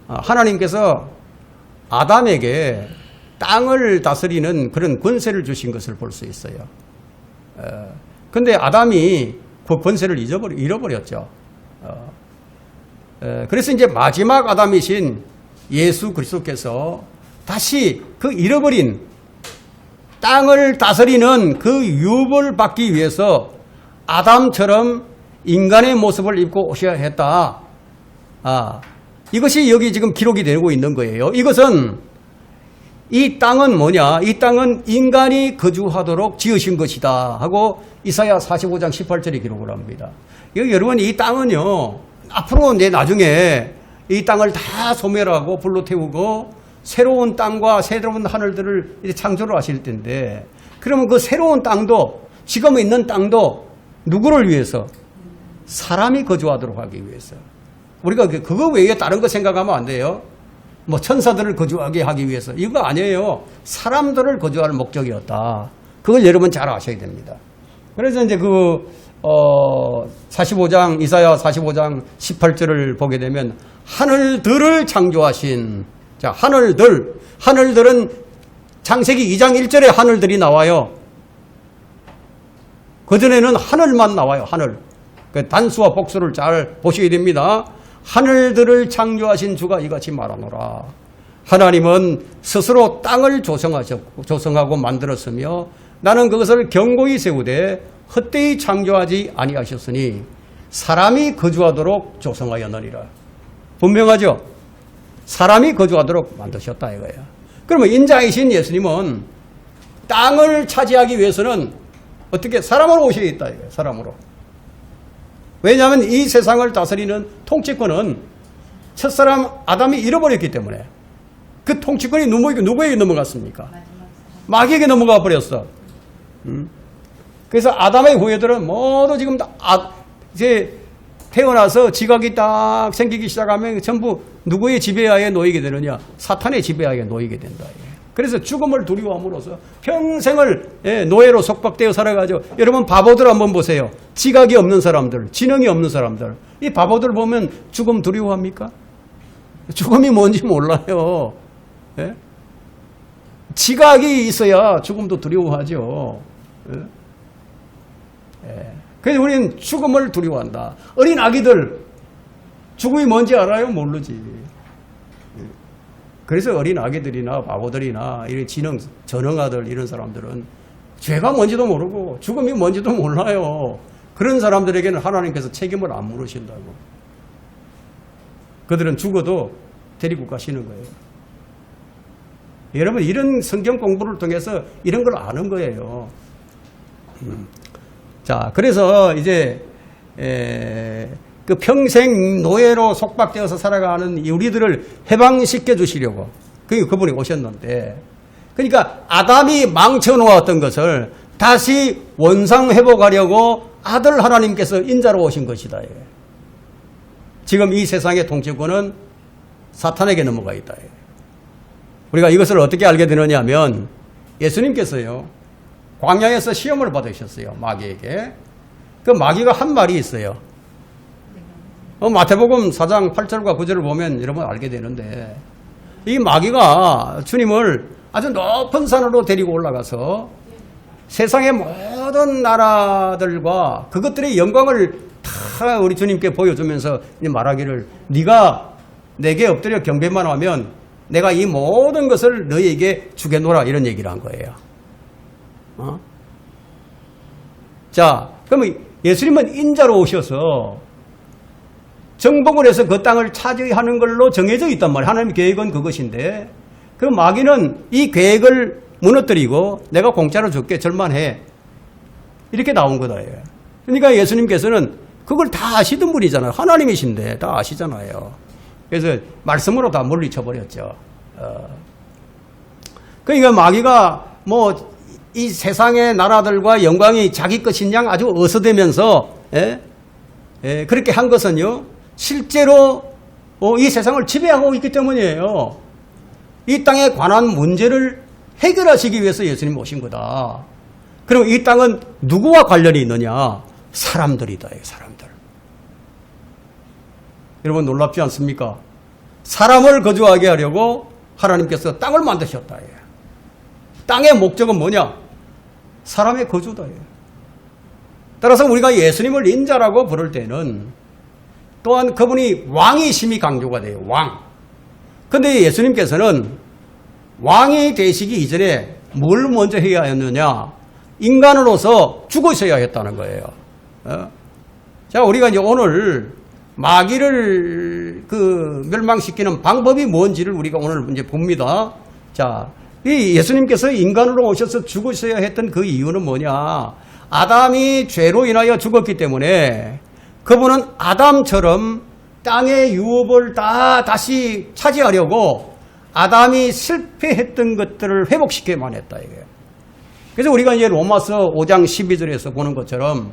하나님께서 아담에게 땅을 다스리는 그런 권세를 주신 것을 볼 수 있어요. 근데 아담이 그 권세를 잃어버렸죠. 그래서 이제 마지막 아담이신 예수 그리스도께서 다시 그 잃어버린 땅을 다스리는 그 유업을 받기 위해서 아담처럼 인간의 모습을 입고 오셔야 했다. 이것이 여기 지금 기록이 되고 있는 거예요. 이것은 이 땅은 뭐냐? 이 땅은 인간이 거주하도록 지으신 것이다 하고 이사야 45장 18절에 기록을 합니다. 여러분, 이 땅은요, 앞으로 나중에 이 땅을 다 소멸하고 불로 태우고 새로운 땅과 새로운 하늘들을 이제 창조를 하실 텐데, 그러면 그 새로운 땅도, 지금 있는 땅도 누구를 위해서? 사람이 거주하도록 하기 위해서. 우리가 그거 외에 다른 거 생각하면 안 돼요. 뭐 천사들을 거주하게 하기 위해서. 이거 아니에요. 사람들을 거주할 목적이었다. 그걸 여러분 잘 아셔야 됩니다. 그래서 이제 이사야 45장 18절을 보게 되면 하늘들을 창조하신, 자, 하늘들은 창세기 2장 1절에 하늘들이 나와요. 그전에는 하늘만 나와요. 하늘. 그 단수와 복수를 잘 보셔야 됩니다. 하늘들을 창조하신 주가 이같이 말하노라. 하나님은 스스로 땅을 조성하고 만들었으며 나는 그것을 견고히 세우되 헛되이 창조하지 아니하셨으니 사람이 거주하도록 조성하였느니라. 분명하죠? 사람이 거주하도록 만드셨다 이거예요. 그러면 인자이신 예수님은 땅을 차지하기 위해서는 어떻게 사람으로 오셔야겠다 이거예요. 사람으로. 왜냐하면 이 세상을 다스리는 통치권은 첫사람 아담이 잃어버렸기 때문에 그 통치권이 누구에게 넘어갔습니까? 마귀에게 넘어가 버렸어. 그래서 아담의 후예들은 모두 지금 이제 태어나서 지각이 딱 생기기 시작하면 전부 누구의 지배하에 놓이게 되느냐? 사탄의 지배하에 놓이게 된다. 그래서 죽음을 두려워함으로써 평생을 노예로 속박되어 살아가죠. 여러분 바보들 한번 보세요. 지각이 없는 사람들, 지능이 없는 사람들. 이 바보들 보면 죽음 두려워합니까? 죽음이 뭔지 몰라요. 예? 지각이 있어야 죽음도 두려워하죠. 예? 예. 그래서 우리는 죽음을 두려워한다. 어린 아기들 죽음이 뭔지 알아요? 모르지. 그래서 어린 아기들이나 바보들이나 이런 전능아들 이런 사람들은 죄가 뭔지도 모르고 죽음이 뭔지도 몰라요. 그런 사람들에게는 하나님께서 책임을 안 물으신다고. 그들은 죽어도 데리고 가시는 거예요. 여러분 이런 성경 공부를 통해서 이런 걸 아는 거예요. 자, 그래서 이제 그 평생 노예로 속박되어서 살아가는 우리들을 해방시켜 주시려고 그분이 오셨는데, 그러니까 아담이 망쳐놓았던 것을 다시 원상회복하려고 아들 하나님께서 인자로 오신 것이다. 지금 이 세상의 통치권은 사탄에게 넘어가 있다. 우리가 이것을 어떻게 알게 되느냐 하면 예수님께서요 광야에서 시험을 받으셨어요. 마귀에게. 그 마귀가 한 말이 있어요. 마태복음 4장 8절과 9절을 보면 여러분 알게 되는데, 이 마귀가 주님을 아주 높은 산으로 데리고 올라가서 세상의 모든 나라들과 그것들의 영광을 다 우리 주님께 보여주면서 말하기를 네가 내게 엎드려 경배만 하면 내가 이 모든 것을 너희에게 주겠노라 이런 얘기를 한 거예요. 자, 그러면 예수님은 인자로 오셔서 정복을 해서 그 땅을 차지하는 걸로 정해져 있단 말이에요. 하나님의 계획은 그것인데, 그 마귀는 이 계획을 무너뜨리고 내가 공짜로 줄게 절만해 이렇게 나온 거다. 그러니까 예수님께서는 그걸 다 아시던 분이잖아요. 하나님이신데 다 아시잖아요. 그래서 말씀으로 다 물리쳐버렸죠. 그러니까 마귀가 뭐 이 세상의 나라들과 영광이 자기 것인 양 아주 어서대면서 그렇게 한 것은요 실제로 이 세상을 지배하고 있기 때문이에요. 이 땅에 관한 문제를 해결하시기 위해서 예수님 오신 거다. 그럼 이 땅은 누구와 관련이 있느냐? 사람들이다. 사람들. 여러분 놀랍지 않습니까? 사람을 거주하게 하려고 하나님께서 땅을 만드셨다. 땅의 목적은 뭐냐? 사람의 거주다. 따라서 우리가 예수님을 인자라고 부를 때는 또한 그분이 왕이심이 강조가 돼요. 왕. 근데 예수님께서는 왕이 되시기 이전에 뭘 먼저 해야 했느냐? 인간으로서 죽으셔야 했다는 거예요. 자, 우리가 이제 오늘 마귀를 멸망시키는 방법이 뭔지를 우리가 오늘 이제 봅니다. 자, 이 예수님께서 인간으로 오셔서 죽으셔야 했던 그 이유는 뭐냐? 아담이 죄로 인하여 죽었기 때문에 그분은 아담처럼 땅의 유업을 다시 차지하려고 아담이 실패했던 것들을 회복시켜야만 했다 이거예요. 그래서 우리가 이제 로마서 5장 12절에서 보는 것처럼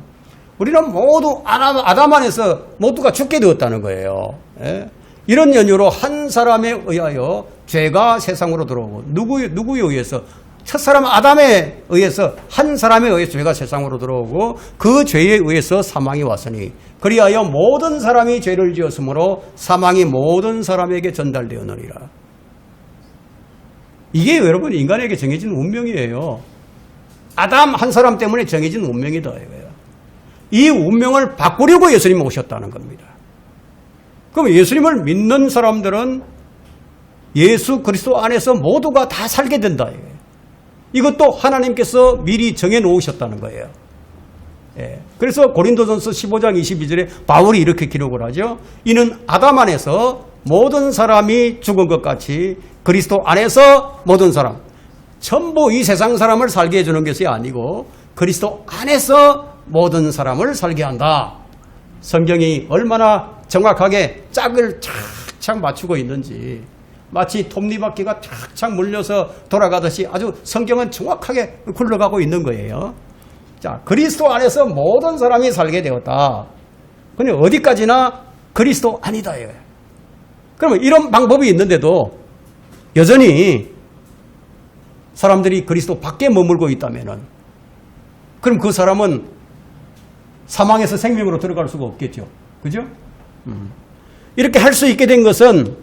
우리는 모두 아담 안에서 모두가 죽게 되었다는 거예요. 예? 이런 연유로 한 사람에 의하여 죄가 세상으로 들어오고 누구에 의해서 첫 사람 아담에 의해서 한 사람에 의해서 죄가 세상으로 들어오고 그 죄에 의해서 사망이 왔으니 그리하여 모든 사람이 죄를 지었으므로 사망이 모든 사람에게 전달되었느니라. 이게 여러분 인간에게 정해진 운명이에요. 아담 한 사람 때문에 정해진 운명이다 이거예요. 이 운명을 바꾸려고 예수님이 오셨다는 겁니다. 그럼 예수님을 믿는 사람들은 예수 그리스도 안에서 모두가 다 살게 된다 이거예요. 이것도 하나님께서 미리 정해놓으셨다는 거예요. 예. 그래서 고린도전서 15장 22절에 바울이 이렇게 기록을 하죠. 이는 아담 안에서 모든 사람이 죽은 것 같이 그리스도 안에서 모든 사람, 전부 이 세상 사람을 살게 해주는 것이 아니고 그리스도 안에서 모든 사람을 살게 한다. 성경이 얼마나 정확하게 짝을 착착 맞추고 있는지 마치 톱니바퀴가 착착 물려서 돌아가듯이 아주 성경은 정확하게 굴러가고 있는 거예요. 자, 그리스도 안에서 모든 사람이 살게 되었다. 근데 어디까지나 그리스도 아니다. 그러면 이런 방법이 있는데도 여전히 사람들이 그리스도 밖에 머물고 있다면은 그럼 그 사람은 사망에서 생명으로 들어갈 수가 없겠죠. 그죠? 이렇게 할 수 있게 된 것은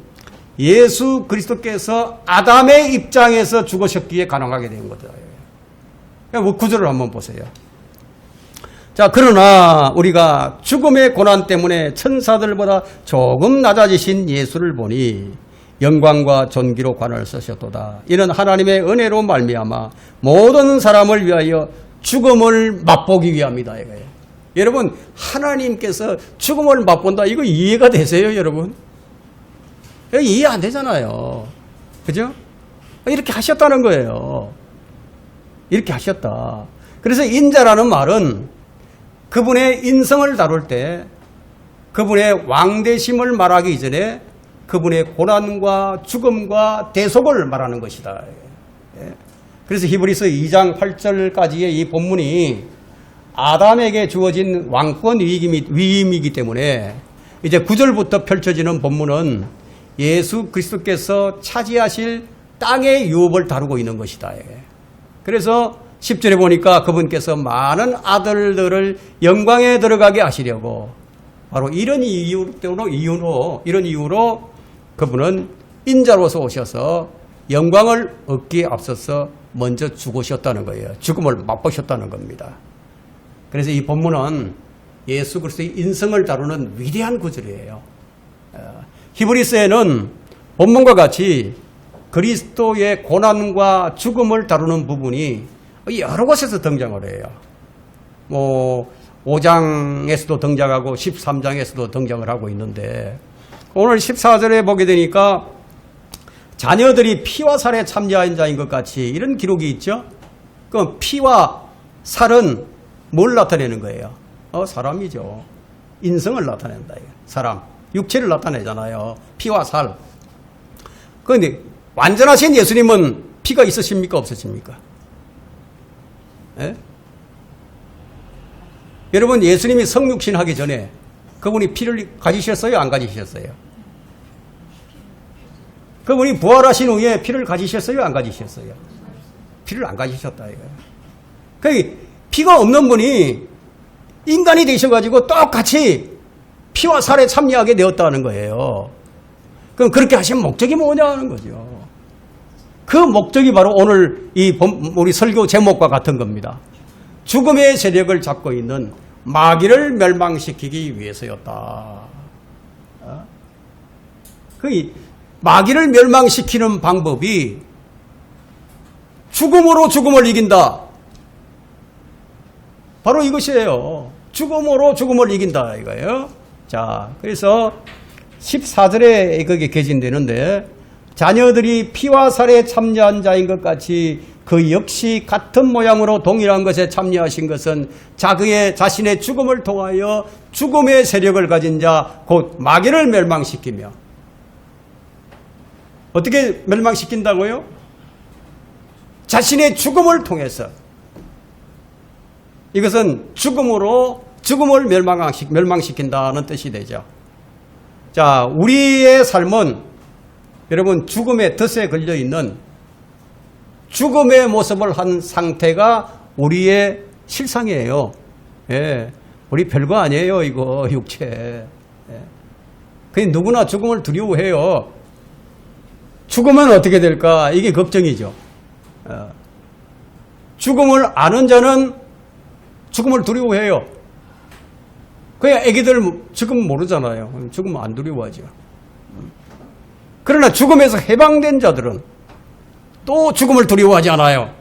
예수 그리스도께서 아담의 입장에서 죽으셨기에 가능하게 된 거다. 구절을 한번 보세요. 자, 그러나 우리가 죽음의 고난 때문에 천사들보다 조금 낮아지신 예수를 보니 영광과 존귀로 관을 쓰셨도다. 이는 하나님의 은혜로 말미암아 모든 사람을 위하여 죽음을 맛보기 위함이다. 이거예요. 여러분, 하나님께서 죽음을 맛본다. 이거 이해가 되세요, 여러분? 이해 안 되잖아요. 그죠? 이렇게 하셨다는 거예요. 이렇게 하셨다. 그래서 인자라는 말은 그분의 인성을 다룰 때 그분의 왕되심을 말하기 이전에 그분의 고난과 죽음과 대속을 말하는 것이다. 그래서 히브리서 2장 8절까지의 이 본문이 아담에게 주어진 왕권 위임이기 때문에 이제 9절부터 펼쳐지는 본문은 예수 그리스도께서 차지하실 땅의 유업을 다루고 있는 것이다. 그래서 10절에 보니까 그분께서 많은 아들들을 영광에 들어가게 하시려고 바로 이런 이유로 그분은 인자로서 오셔서 영광을 얻기에 앞서서 먼저 죽으셨다는 거예요. 죽음을 맛보셨다는 겁니다. 그래서 이 본문은 예수 그리스도의 인성을 다루는 위대한 구절이에요. 히브리서에는 본문과 같이 그리스도의 고난과 죽음을 다루는 부분이 여러 곳에서 등장을 해요. 5장에서도 등장하고 13장에서도 등장을 하고 있는데 오늘 14절에 보게 되니까 자녀들이 피와 살에 참여한 자인 것 같이 이런 기록이 있죠. 그럼 피와 살은 뭘 나타내는 거예요? 사람이죠. 인성을 나타낸다. 사람. 육체를 나타내잖아요. 피와 살. 그런데 완전하신 예수님은 피가 있으십니까? 없으십니까? 예? 여러분, 예수님이 성육신 하기 전에 그분이 피를 가지셨어요? 안 가지셨어요? 그분이 부활하신 후에 피를 가지셨어요? 안 가지셨어요? 피를 안 가지셨다. 이거예요. 피가 없는 분이 인간이 되셔가지고 똑같이 피와 살에 참여하게 되었다는 거예요. 그럼 그렇게 하신 목적이 뭐냐 하는 거죠. 그 목적이 바로 오늘 우리 설교 제목과 같은 겁니다. 죽음의 세력을 잡고 있는 마귀를 멸망시키기 위해서였다. 그 마귀를 멸망시키는 방법이 죽음으로 죽음을 이긴다. 바로 이것이에요. 죽음으로 죽음을 이긴다 이거예요. 자, 그래서 14절에 그게 개진되는데 자녀들이 피와 살에 참여한 자인 것 같이 그 역시 같은 모양으로 동일한 것에 참여하신 것은 자신의 죽음을 통하여 죽음의 세력을 가진 자 곧 마귀를 멸망시키며 어떻게 멸망시킨다고요? 자신의 죽음을 통해서 이것은 죽음을 멸망시킨다는 뜻이 되죠. 자, 우리의 삶은 여러분 죽음의 덫에 걸려있는 죽음의 모습을 한 상태가 우리의 실상이에요. 예, 우리 별거 아니에요 이거 육체. 예. 그냥 누구나 죽음을 두려워해요. 죽으면 어떻게 될까 이게 걱정이죠. 죽음을 아는 자는 죽음을 두려워해요. 그냥 애기들 죽음 모르잖아요. 죽으면 안 두려워하죠. 그러나 죽음에서 해방된 자들은 또 죽음을 두려워하지 않아요.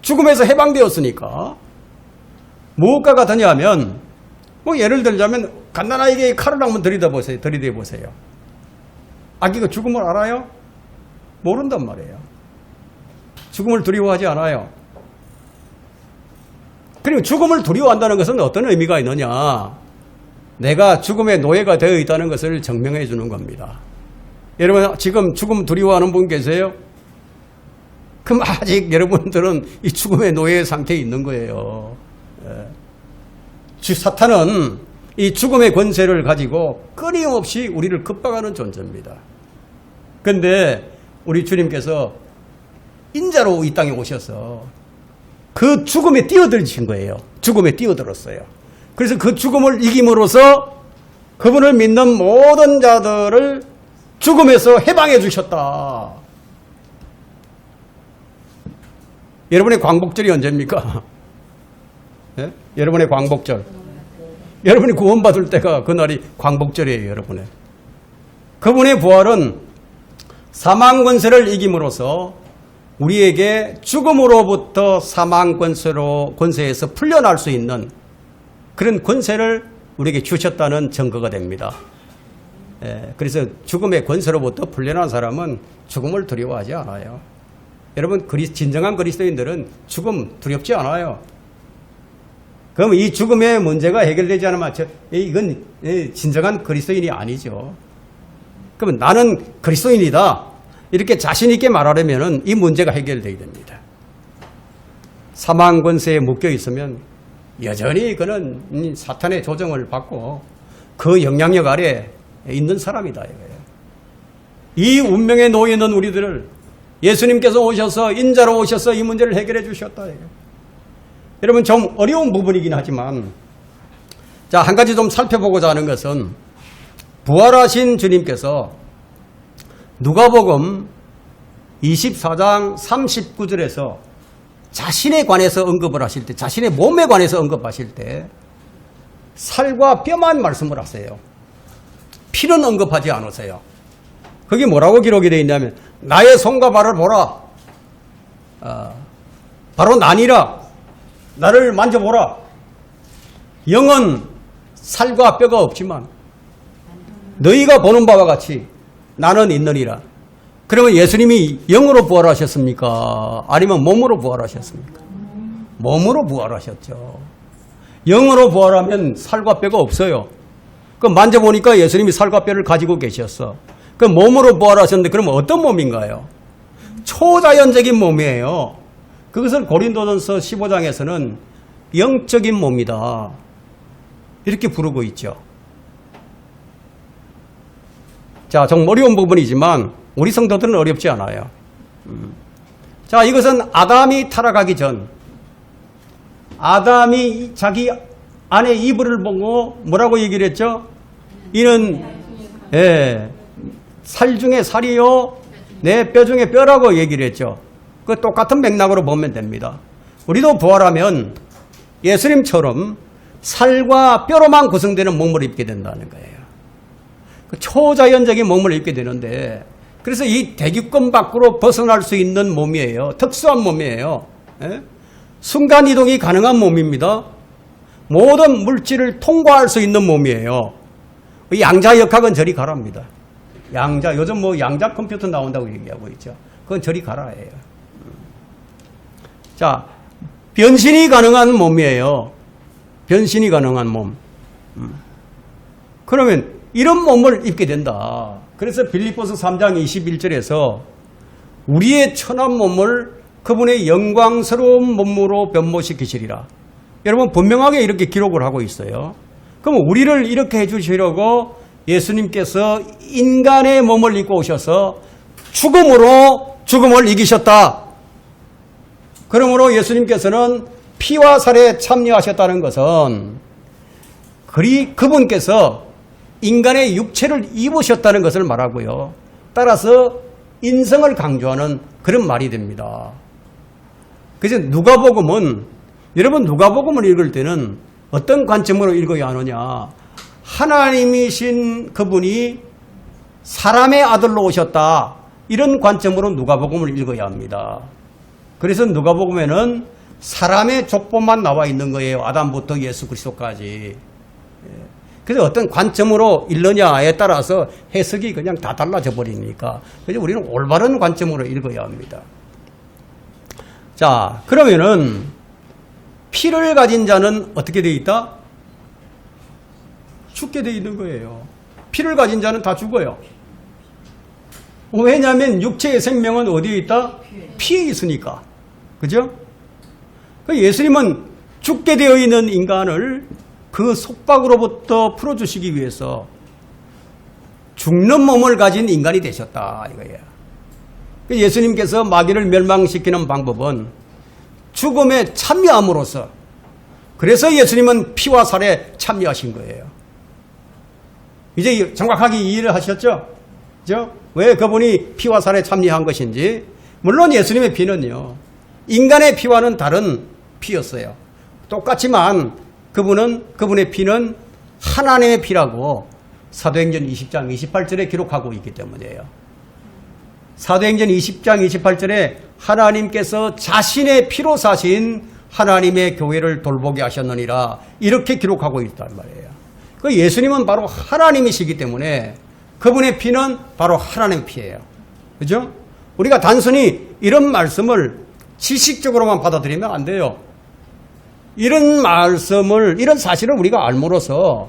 죽음에서 해방되었으니까. 무엇과 같으냐 하면 뭐 예를 들자면 간단하게 칼을 한번 들이대 보세요. 아기가 죽음을 알아요? 모른단 말이에요. 죽음을 두려워하지 않아요. 그리고 죽음을 두려워한다는 것은 어떤 의미가 있느냐? 내가 죽음의 노예가 되어 있다는 것을 증명해 주는 겁니다. 여러분 지금 죽음 두려워하는 분 계세요? 그럼 아직 여러분들은 이 죽음의 노예 상태에 있는 거예요. 사탄은 이 죽음의 권세를 가지고 끊임없이 우리를 급박하는 존재입니다. 그런데 우리 주님께서 인자로 이 땅에 오셔서 그 죽음에 뛰어들으신 거예요. 죽음에 뛰어들었어요. 그래서 그 죽음을 이김으로써 그분을 믿는 모든 자들을 죽음에서 해방해 주셨다. 여러분의 광복절이 언제입니까? 예? 여러분의 광복절. 여러분이 구원받을 때가 그날이 광복절이에요. 여러분의. 그분의 부활은 사망 권세를 이김으로써 우리에게 죽음으로부터 사망 권세에서 풀려날 수 있는 그런 권세를 우리에게 주셨다는 증거가 됩니다. 그래서 죽음의 권세로부터 풀려난 사람은 죽음을 두려워하지 않아요. 여러분 진정한 그리스도인들은 죽음 두렵지 않아요. 그럼 이 죽음의 문제가 해결되지 않으면 이건 진정한 그리스도인이 아니죠. 그러면 나는 그리스도인이다 이렇게 자신 있게 말하려면 이 문제가 해결되어야 됩니다. 사망 권세에 묶여 있으면 여전히 그는 사탄의 조정을 받고 그 영향력 아래 있는 사람이다 이거예요. 이 운명의 노예 있는 우리들을 예수님께서 오셔서 인자로 오셔서 이 문제를 해결해 주셨다 이거예요. 여러분 좀 어려운 부분이긴 하지만 자, 한 가지 좀 살펴보고자 하는 것은 부활하신 주님께서 누가복음 24장 39절에서 자신에 관해서 언급을 하실 때, 자신의 몸에 관해서 언급하실 때 살과 뼈만 말씀을 하세요. 피는 언급하지 않으세요. 그게 뭐라고 기록이 되어 있냐면 나의 손과 발을 보라. 바로 나니라. 나를 만져보라. 영은 살과 뼈가 없지만 너희가 보는 바와 같이 나는 있느니라. 그러면 예수님이 영으로 부활하셨습니까? 아니면 몸으로 부활하셨습니까? 몸으로 부활하셨죠. 영으로 부활하면 살과 뼈가 없어요. 그럼 만져보니까 예수님이 살과 뼈를 가지고 계셨어. 그럼 몸으로 부활하셨는데 그러면 어떤 몸인가요? 초자연적인 몸이에요. 그것을 고린도전서 15장에서는 영적인 몸이다 이렇게 부르고 있죠. 자, 좀 어려운 부분이지만 우리 성도들은 어렵지 않아요. 자, 이것은 아담이 타락하기 전 아담이 자기 아내 이브를 보고 뭐라고 얘기를 했죠? 이는 살 중에 살이요 내 뼈 중에 뼈라고 얘기를 했죠. 그 똑같은 맥락으로 보면 됩니다. 우리도 부활하면 예수님처럼 살과 뼈로만 구성되는 몸을 입게 된다는 거예요. 그 초자연적인 몸을 입게 되는데, 그래서 이 대기권 밖으로 벗어날 수 있는 몸이에요. 특수한 몸이에요. 순간이동이 가능한 몸입니다. 모든 물질을 통과할 수 있는 몸이에요. 양자역학은 저리 가랍니다. 요즘 뭐 양자 컴퓨터 나온다고 얘기하고 있죠. 그건 저리 가라예요. 자, 변신이 가능한 몸이에요. 변신이 가능한 몸. 그러면 이런 몸을 입게 된다. 그래서 빌립보서 3장 21절에서 우리의 천한 몸을 그분의 영광스러운 몸으로 변모시키시리라. 여러분 분명하게 이렇게 기록을 하고 있어요. 그럼 우리를 이렇게 해주시려고 예수님께서 인간의 몸을 입고 오셔서 죽음으로 죽음을 이기셨다. 그러므로 예수님께서는 피와 살에 참여하셨다는 것은 그분께서 인간의 육체를 입으셨다는 것을 말하고요. 따라서 인성을 강조하는 그런 말이 됩니다. 그래서 여러분 누가복음을 읽을 때는 어떤 관점으로 읽어야 하느냐. 하나님이신 그분이 사람의 아들로 오셨다. 이런 관점으로 누가복음을 읽어야 합니다. 그래서 누가복음에는 사람의 족보만 나와 있는 거예요. 아담부터 예수 그리스도까지. 그래서 어떤 관점으로 읽느냐에 따라서 해석이 그냥 다 달라져 버리니까. 그래서 우리는 올바른 관점으로 읽어야 합니다. 자, 그러면은 피를 가진 자는 어떻게 되어 있다? 죽게 되어 있는 거예요. 피를 가진 자는 다 죽어요. 왜냐하면 육체의 생명은 어디에 있다? 피에 있으니까. 그죠? 예수님은 죽게 되어 있는 인간을 그 속박으로부터 풀어주시기 위해서 죽는 몸을 가진 인간이 되셨다 이거예요. 예수님께서 마귀를 멸망시키는 방법은 죽음에 참여함으로써, 그래서 예수님은 피와 살에 참여하신 거예요. 이제 정확하게 이해를 하셨죠? 그죠? 왜 그분이 피와 살에 참여한 것인지. 물론 예수님의 피는요, 인간의 피와는 다른 피였어요. 똑같지만 그분의 피는 하나님의 피라고 사도행전 20장 28절에 기록하고 있기 때문이에요. 사도행전 20장 28절에 하나님께서 자신의 피로 사신 하나님의 교회를 돌보게 하셨느니라 이렇게 기록하고 있단 말이에요. 그 예수님은 바로 하나님이시기 때문에 그분의 피는 바로 하나님의 피예요. 그죠? 우리가 단순히 이런 말씀을 지식적으로만 받아들이면 안 돼요. 이런 사실을 우리가 알므로써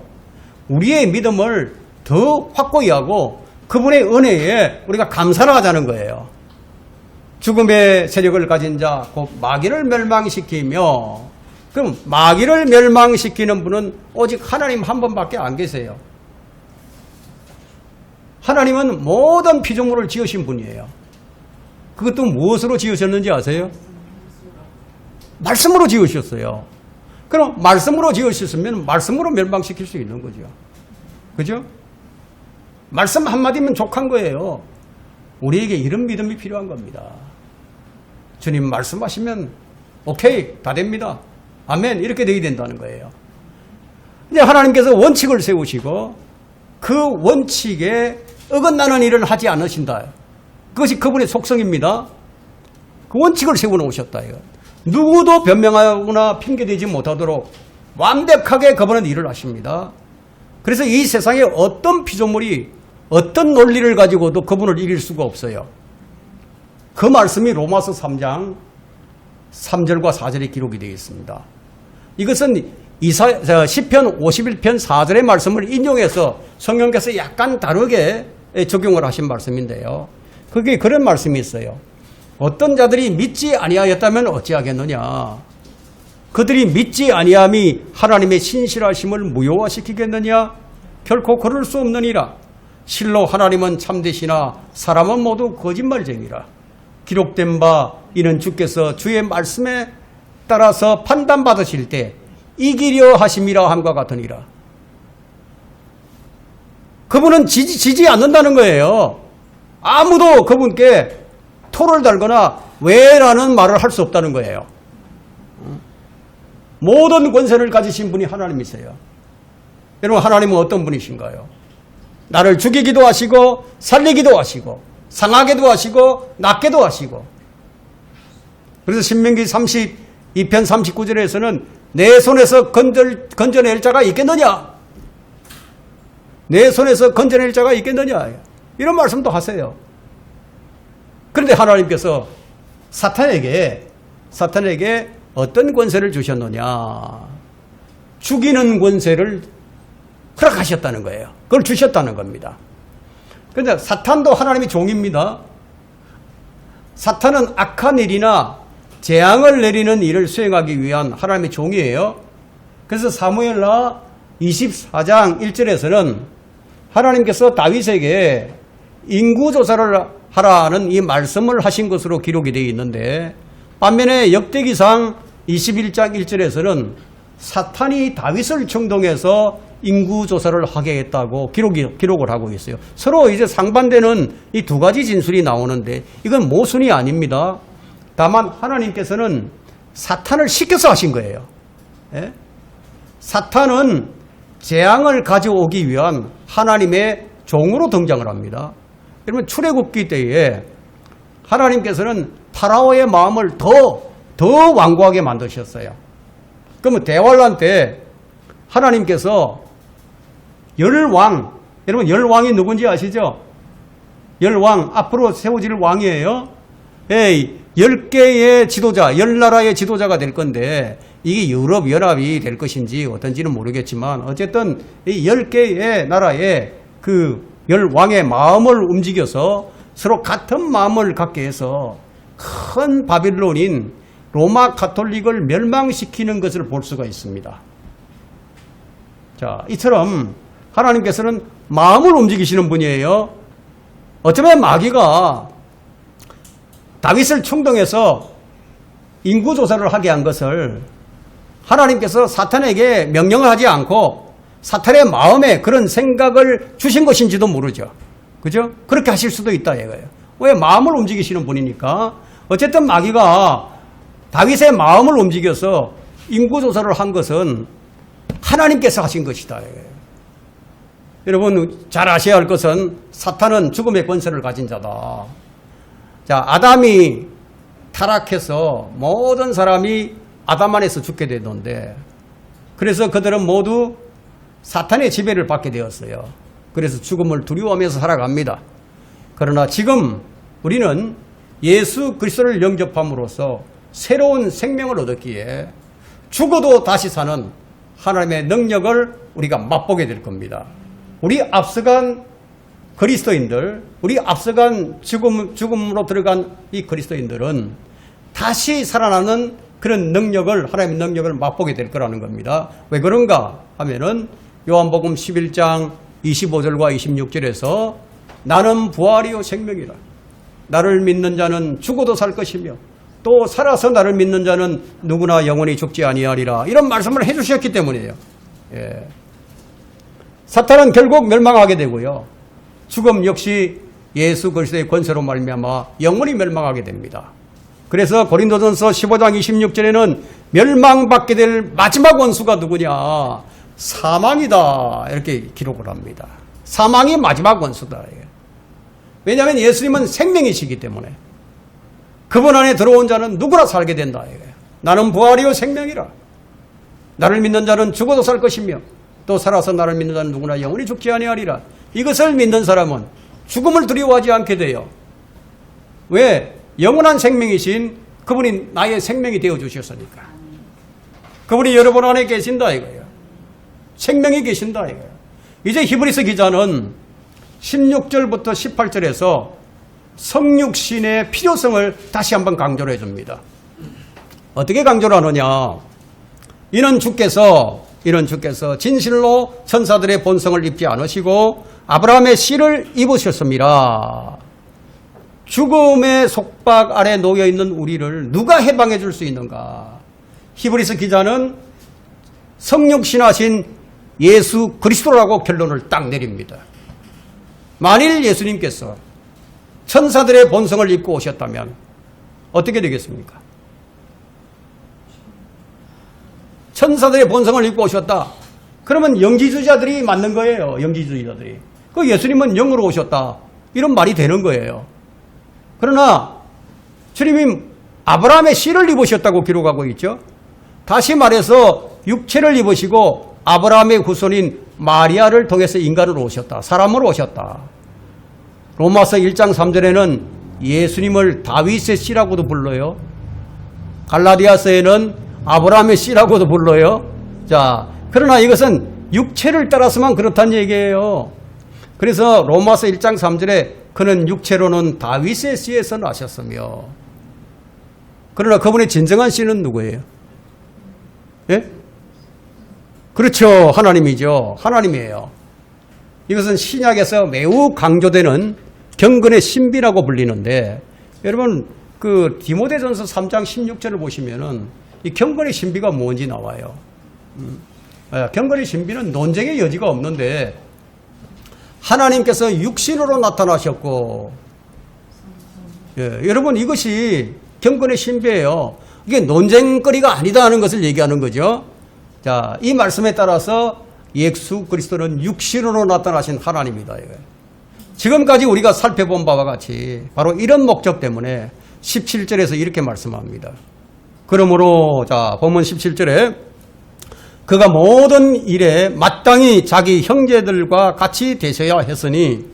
우리의 믿음을 더 확고히 하고 그분의 은혜에 우리가 감사를 하자는 거예요. 죽음의 세력을 가진 자, 곧 마귀를 멸망시키며, 그럼 마귀를 멸망시키는 분은 오직 하나님 한 분밖에 안 계세요. 하나님은 모든 피조물을 지으신 분이에요. 그것도 무엇으로 지으셨는지 아세요? 말씀으로 지으셨어요. 그럼 말씀으로 지으셨으면 말씀으로 멸망시킬 수 있는 거죠. 그죠? 말씀 한마디면 족한 거예요. 우리에게 이런 믿음이 필요한 겁니다. 주님 말씀하시면 오케이, 다 됩니다. 아멘, 이렇게 되어야 된다는 거예요. 근데 하나님께서 원칙을 세우시고 그 원칙에 어긋나는 일을 하지 않으신다. 그것이 그분의 속성입니다. 그 원칙을 세워놓으셨다. 누구도 변명하거나 핑계대지 못하도록 완벽하게 그분은 일을 하십니다. 그래서 이 세상에 어떤 피조물이 어떤 논리를 가지고도 그분을 이길 수가 없어요. 그 말씀이 로마서 3장 3절과 4절에 기록이 되어 있습니다. 이것은 시편 51편 4절의 말씀을 인용해서 성령께서 약간 다르게 적용을 하신 말씀인데요. 그게 그런 말씀이 있어요. 어떤 자들이 믿지 아니하였다면 어찌하겠느냐. 그들이 믿지 아니함이 하나님의 신실하심을 무효화시키겠느냐. 결코 그럴 수 없느니라. 실로 하나님은 참되시나 사람은 모두 거짓말쟁이라. 기록된 바 이는 주께서 주의 말씀에 따라서 판단받으실 때 이기려 하심이라 함과 같으니라. 그분은 지지 않는다는 거예요. 아무도 그분께 토를 달거나 왜라는 말을 할 수 없다는 거예요. 모든 권세를 가지신 분이 하나님이세요. 여러분, 하나님은 어떤 분이신가요? 나를 죽이기도 하시고 살리기도 하시고 상하게도 하시고 낫게도 하시고. 그래서 신명기 32편 39절에서는 내 손에서 건져낼 자가 있겠느냐? 내 손에서 건져낼 자가 있겠느냐? 이런 말씀도 하세요. 그런데 하나님께서 사탄에게 어떤 권세를 주셨느냐? 죽이는 권세를 허락하셨다는 거예요. 그걸 주셨다는 겁니다. 그런데 사탄도 하나님의 종입니다. 사탄은 악한 일이나 재앙을 내리는 일을 수행하기 위한 하나님의 종이에요. 그래서 사무엘하 24장 1절에서는 하나님께서 다윗에게 인구조사를 하라는 이 말씀을 하신 것으로 기록이 되어 있는데, 반면에 역대기상 21장 1절에서는 사탄이 다윗을 충동해서 인구조사를 하게 했다고 기록을 하고 있어요. 서로 이제 상반되는 이 두 가지 진술이 나오는데 이건 모순이 아닙니다. 다만 하나님께서는 사탄을 시켜서 하신 거예요. 예? 사탄은 재앙을 가져오기 위한 하나님의 종으로 등장을 합니다. 여러분, 출애굽기 때에 하나님께서는 파라오의 마음을 더 완고하게 만드셨어요. 그러면 대환란 때 하나님께서 열왕, 여러분 열왕이 누군지 아시죠? 열왕, 앞으로 세워질 왕이에요. 10개의 지도자, 10나라의 지도자가 될 건데 이게 유럽연합이 될 것인지 어떤지는 모르겠지만 어쨌든 이 10개의 나라의 그 열왕의 마음을 움직여서 서로 같은 마음을 갖게 해서 큰 바빌론인 로마 가톨릭을 멸망시키는 것을 볼 수가 있습니다. 자, 이처럼 하나님께서는 마음을 움직이시는 분이에요. 어쩌면 마귀가 다윗을 충동해서 인구조사를 하게 한 것을 하나님께서 사탄에게 명령을 하지 않고 사탄의 마음에 그런 생각을 주신 것인지도 모르죠. 그죠? 그렇게 하실 수도 있다 이거예요. 왜? 마음을 움직이시는 분이니까. 어쨌든 마귀가 다윗의 마음을 움직여서 인구조사를 한 것은 하나님께서 하신 것이다 이거예요. 여러분, 잘 아셔야 할 것은 사탄은 죽음의 권세를 가진 자다. 자, 아담이 타락해서 모든 사람이 아담 안에서 죽게 되던데, 그래서 그들은 모두 사탄의 지배를 받게 되었어요. 그래서 죽음을 두려워하면서 살아갑니다. 그러나 지금 우리는 예수 그리스도를 영접함으로써 새로운 생명을 얻었기에 죽어도 다시 사는 하나님의 능력을 우리가 맛보게 될 겁니다. 우리 앞서간 그리스도인들, 우리 앞서간 죽음으로 들어간 이 그리스도인들은 다시 살아나는 그런 능력을, 하나님의 능력을 맛보게 될 거라는 겁니다. 왜 그런가 하면은 요한복음 11장 25절과 26절에서 나는 부활이요 생명이라. 나를 믿는 자는 죽어도 살 것이며 또 살아서 나를 믿는 자는 누구나 영원히 죽지 아니하리라. 이런 말씀을 해주셨기 때문이에요. 예. 사탄은 결국 멸망하게 되고요. 죽음 역시 예수 그리스도의 권세로 말미암아 영원히 멸망하게 됩니다. 그래서 고린도전서 15장 26절에는 멸망받게 될 마지막 원수가 누구냐? 사망이다. 이렇게 기록을 합니다. 사망이 마지막 원수다. 왜냐하면 예수님은 생명이시기 때문에 그분 안에 들어온 자는 누구나 살게 된다. 나는 부활이요 생명이라. 나를 믿는 자는 죽어도 살 것이며 또 살아서 나를 믿는 자는 누구나 영원히 죽지 아니하리라. 이것을 믿는 사람은 죽음을 두려워하지 않게 돼요. 왜? 영원한 생명이신 그분이 나의 생명이 되어주셨으니까. 그분이 여러분 안에 계신다 이거예요. 생명이 계신다 이거예요. 이제 히브리서 기자는 16절부터 18절에서 성육신의 필요성을 다시 한번 강조를 해줍니다. 어떻게 강조를 하느냐? 이는 주께서 진실로 천사들의 본성을 입지 않으시고 아브라함의 씨를 입으셨습니다. 죽음의 속박 아래 놓여있는 우리를 누가 해방해 줄 수 있는가? 히브리서 기자는 성육신하신 예수 그리스도라고 결론을 딱 내립니다. 만일 예수님께서 천사들의 본성을 입고 오셨다면 어떻게 되겠습니까? 천사들의 본성을 입고 오셨다. 그러면 영지주의자들이 맞는 거예요. 영지주의자들이. 그 예수님은 영으로 오셨다. 이런 말이 되는 거예요. 그러나 주님이 아브라함의 씨를 입으셨다고 기록하고 있죠. 다시 말해서 육체를 입으시고 아브라함의 후손인 마리아를 통해서 인간으로 오셨다. 사람으로 오셨다. 로마서 1장 3절에는 예수님을 다윗의 씨라고도 불러요. 갈라디아서에는 아브라함의 씨라고도 불러요. 자, 그러나 이것은 육체를 따라서만 그렇다는 얘기예요. 그래서 로마서 1장 3절에 그는 육체로는 다윗의 씨에서 나셨으며, 그러나 그분의 진정한 씨는 누구예요? 예? 그렇죠. 하나님이죠. 하나님이에요. 이것은 신약에서 매우 강조되는 경건의 신비라고 불리는데, 여러분 그 디모데전서 3장 16절을 보시면은 이 경건의 신비가 뭔지 나와요. 경건의 신비는 논쟁의 여지가 없는데, 하나님께서 육신으로 나타나셨고, 여러분 이것이 경건의 신비예요. 이게 논쟁거리가 아니다 하는 것을 얘기하는 거죠. 자, 이 말씀에 따라서 예수 그리스도는 육신으로 나타나신 하나님이다. 지금까지 우리가 살펴본 바와 같이 바로 이런 목적 때문에 17절에서 이렇게 말씀합니다. 그러므로 자, 본문 17절에 그가 모든 일에 마땅히 자기 형제들과 같이 되셔야 했으니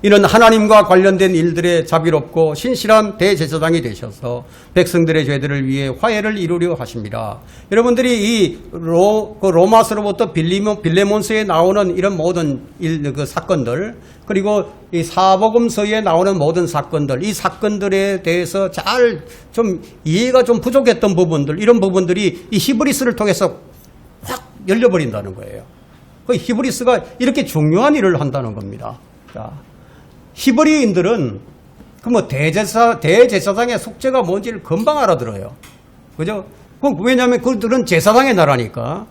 이는 하나님과 관련된 일들에 자비롭고 신실한 대제사장이 되셔서 백성들의 죄들을 위해 화해를 이루려 하십니다. 여러분들이 이 로마서로부터 빌레몬서에 나오는 이런 모든 사건들, 그리고 이 사복음서에 나오는 모든 사건들, 이 사건들에 대해서 잘 좀 이해가 좀 부족했던 부분들, 이런 부분들이 이 히브리서를 통해서 확 열려버린다는 거예요. 그 히브리서가 이렇게 중요한 일을 한다는 겁니다. 자, 히브리인들은 그 뭐 대제사장의 속죄가 뭔지를 금방 알아들어요. 그죠? 왜냐하면 그들은 제사장의 나라니까.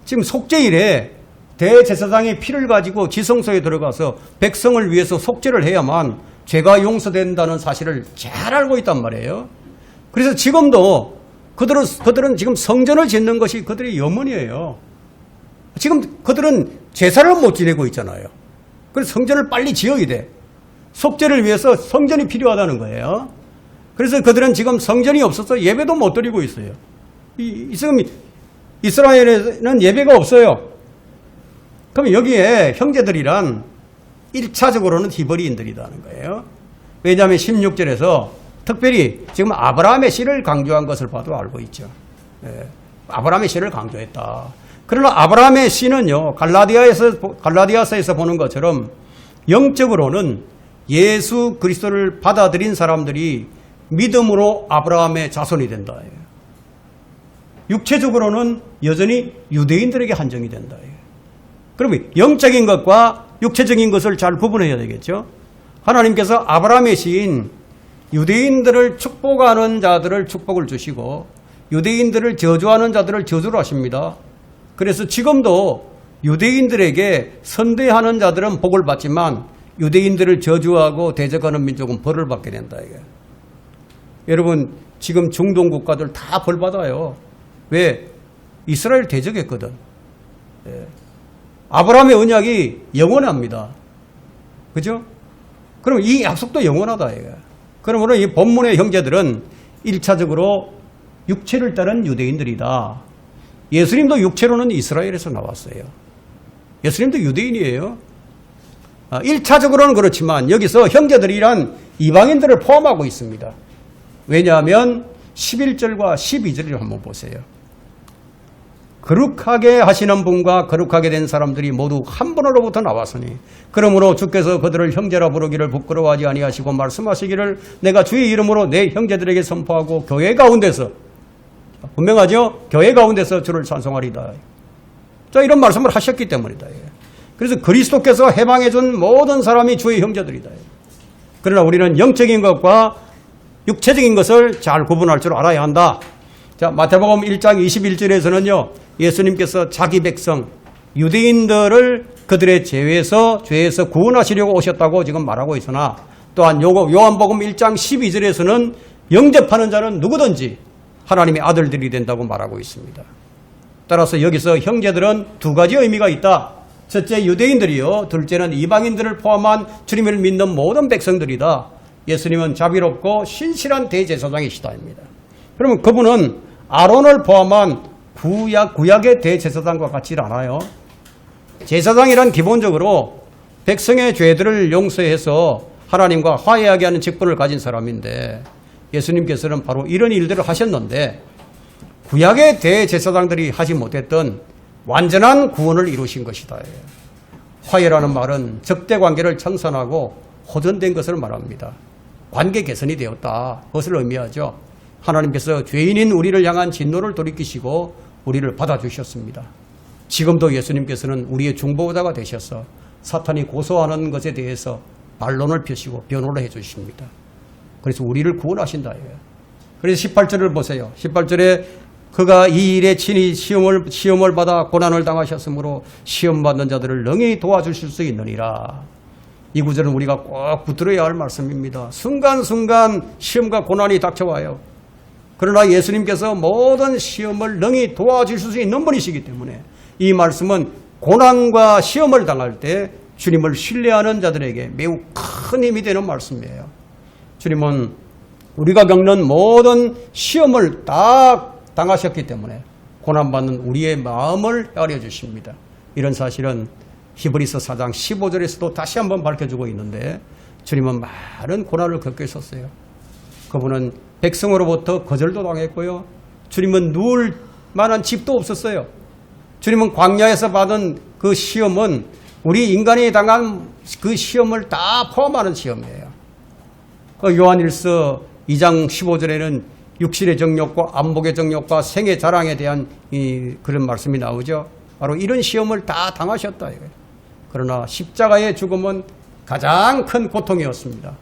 지금 속죄일에 대제사장이 피를 가지고 지성소에 들어가서 백성을 위해서 속죄를 해야만 죄가 용서된다는 사실을 잘 알고 있단 말이에요. 그래서 지금도 그들은 지금 성전을 짓는 것이 그들의 염원이에요. 지금 그들은 제사를 못 지내고 있잖아요. 그래서 성전을 빨리 지어야 돼. 속죄를 위해서 성전이 필요하다는 거예요. 그래서 그들은 지금 성전이 없어서 예배도 못 드리고 있어요. 지금 이스라엘에는 예배가 없어요. 그럼 여기에 형제들이란 1차적으로는 히브리인들이라는 거예요. 왜냐하면 16절에서 특별히 지금 아브라함의 씨를 강조한 것을 봐도 알고 있죠. 아브라함의 씨를 강조했다. 그러나 아브라함의 씨는요, 갈라디아서에서 보는 것처럼 영적으로는 예수 그리스도를 받아들인 사람들이 믿음으로 아브라함의 자손이 된다. 육체적으로는 여전히 유대인들에게 한정이 된다. 그러면 영적인 것과 육체적인 것을 잘 구분해야 되겠죠. 하나님께서 아브라함의 씨인 유대인들을 축복하는 자들을 축복을 주시고 유대인들을 저주하는 자들을 저주를 하십니다. 그래서 지금도 유대인들에게 선대하는 자들은 복을 받지만 유대인들을 저주하고 대적하는 민족은 벌을 받게 된다. 이게. 여러분 지금 중동 국가들 다 벌 받아요. 왜? 이스라엘 대적했거든. 아브라함의 언약이 영원합니다. 그죠? 그럼 이 약속도 영원하다. 이게. 그러므로 이 본문의 형제들은 1차적으로 육체를 따른 유대인들이다. 예수님도 육체로는 이스라엘에서 나왔어요. 예수님도 유대인이에요. 1차적으로는 그렇지만 여기서 형제들이란 이방인들을 포함하고 있습니다. 왜냐하면 11절과 12절을 한번 보세요. 거룩하게 하시는 분과 거룩하게 된 사람들이 모두 한 분으로부터 나왔으니 그러므로 주께서 그들을 형제라 부르기를 부끄러워하지 아니하시고 말씀하시기를 내가 주의 이름으로 내 형제들에게 선포하고 교회 가운데서, 분명하죠? 교회 가운데서 주를 찬송하리다. 자, 이런 말씀을 하셨기 때문이다. 그래서 그리스도께서 해방해 준 모든 사람이 주의 형제들이다. 그러나 우리는 영적인 것과 육체적인 것을 잘 구분할 줄 알아야 한다. 자, 자, 마태복음 1장 21절에서는요, 예수님께서 자기 백성, 유대인들을 그들의 죄에서 구원하시려고 오셨다고 지금 말하고 있으나, 또한 요한복음 1장 12절에서는 영접하는 자는 누구든지 하나님의 아들들이 된다고 말하고 있습니다. 따라서 여기서 형제들은 두 가지 의미가 있다. 첫째, 유대인들이요. 둘째는 이방인들을 포함한 주님을 믿는 모든 백성들이다. 예수님은 자비롭고 신실한 대제사장이시다입니다. 그러면 그분은 아론을 포함한 구약의 대제사장과 같지 않아요. 제사장이란 기본적으로 백성의 죄들을 용서해서 하나님과 화해하게 하는 직분을 가진 사람인데, 예수님께서는 바로 이런 일들을 하셨는데 구약의 대제사장들이 하지 못했던 완전한 구원을 이루신 것이다. 화해라는 말은 적대관계를 청산하고 호전된 것을 말합니다. 관계 개선이 되었다. 그것을 의미하죠. 하나님께서 죄인인 우리를 향한 진노를 돌이키시고 우리를 받아주셨습니다. 지금도 예수님께서는 우리의 중보자가 되셔서 사탄이 고소하는 것에 대해서 반론을 펴시고 변호를 해주십니다. 그래서 우리를 구원하신다. 그래서 18절을 보세요. 18절에 그가 이 일에 친히 시험을 받아 고난을 당하셨으므로 시험받는 자들을 능히 도와주실 수 있느니라. 이 구절은 우리가 꼭 붙들어야 할 말씀입니다. 순간순간 시험과 고난이 닥쳐와요. 그러나 예수님께서 모든 시험을 능히 도와주실 수 있는 분이시기 때문에 이 말씀은 고난과 시험을 당할 때 주님을 신뢰하는 자들에게 매우 큰 힘이 되는 말씀이에요. 주님은 우리가 겪는 모든 시험을 다 당하셨기 때문에 고난받는 우리의 마음을 헤아려 주십니다. 이런 사실은 히브리서 4장 15절에서도 다시 한번 밝혀주고 있는데, 주님은 많은 고난을 겪으셨어요. 그분은 백성으로부터 거절도 당했고요. 주님은 누울 만한 집도 없었어요. 주님은 광야에서 받은 그 시험은 우리 인간이 당한 그 시험을 다 포함하는 시험이에요. 그 요한일서 2장 15절에는 육신의 정욕과 안목의 정욕과 생의 자랑에 대한 그런 말씀이 나오죠. 바로 이런 시험을 다 당하셨다. 그러나 십자가의 죽음은 가장 큰 고통이었습니다.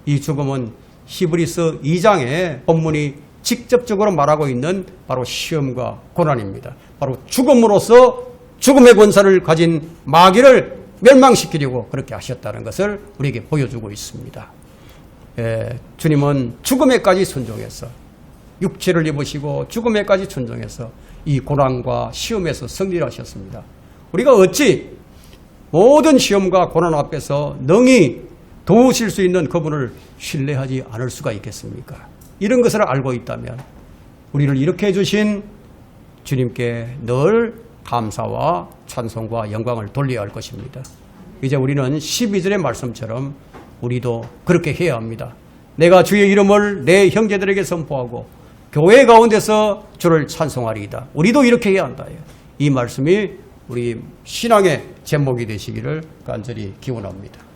이 죽음은 히브리서 2장의 본문이 직접적으로 말하고 있는 바로 시험과 고난입니다. 바로 죽음으로써 죽음의 권세를 가진 마귀를 멸망시키려고 그렇게 하셨다는 것을 우리에게 보여주고 있습니다. 주님은 죽음에까지 순종해서 육체를 입으시고 죽음에까지 순종해서 이 고난과 시험에서 승리를 하셨습니다. 우리가 어찌 모든 시험과 고난 앞에서 능히 도우실 수 있는 그분을 신뢰하지 않을 수가 있겠습니까? 이런 것을 알고 있다면 우리를 이렇게 해주신 주님께 늘 감사와 찬송과 영광을 돌려야 할 것입니다. 이제 우리는 12절의 말씀처럼 우리도 그렇게 해야 합니다. 내가 주의 이름을 내 형제들에게 선포하고 교회 가운데서 주를 찬송하리이다. 우리도 이렇게 해야 한다. 이 말씀이 우리 신앙의 제목이 되시기를 간절히 기원합니다.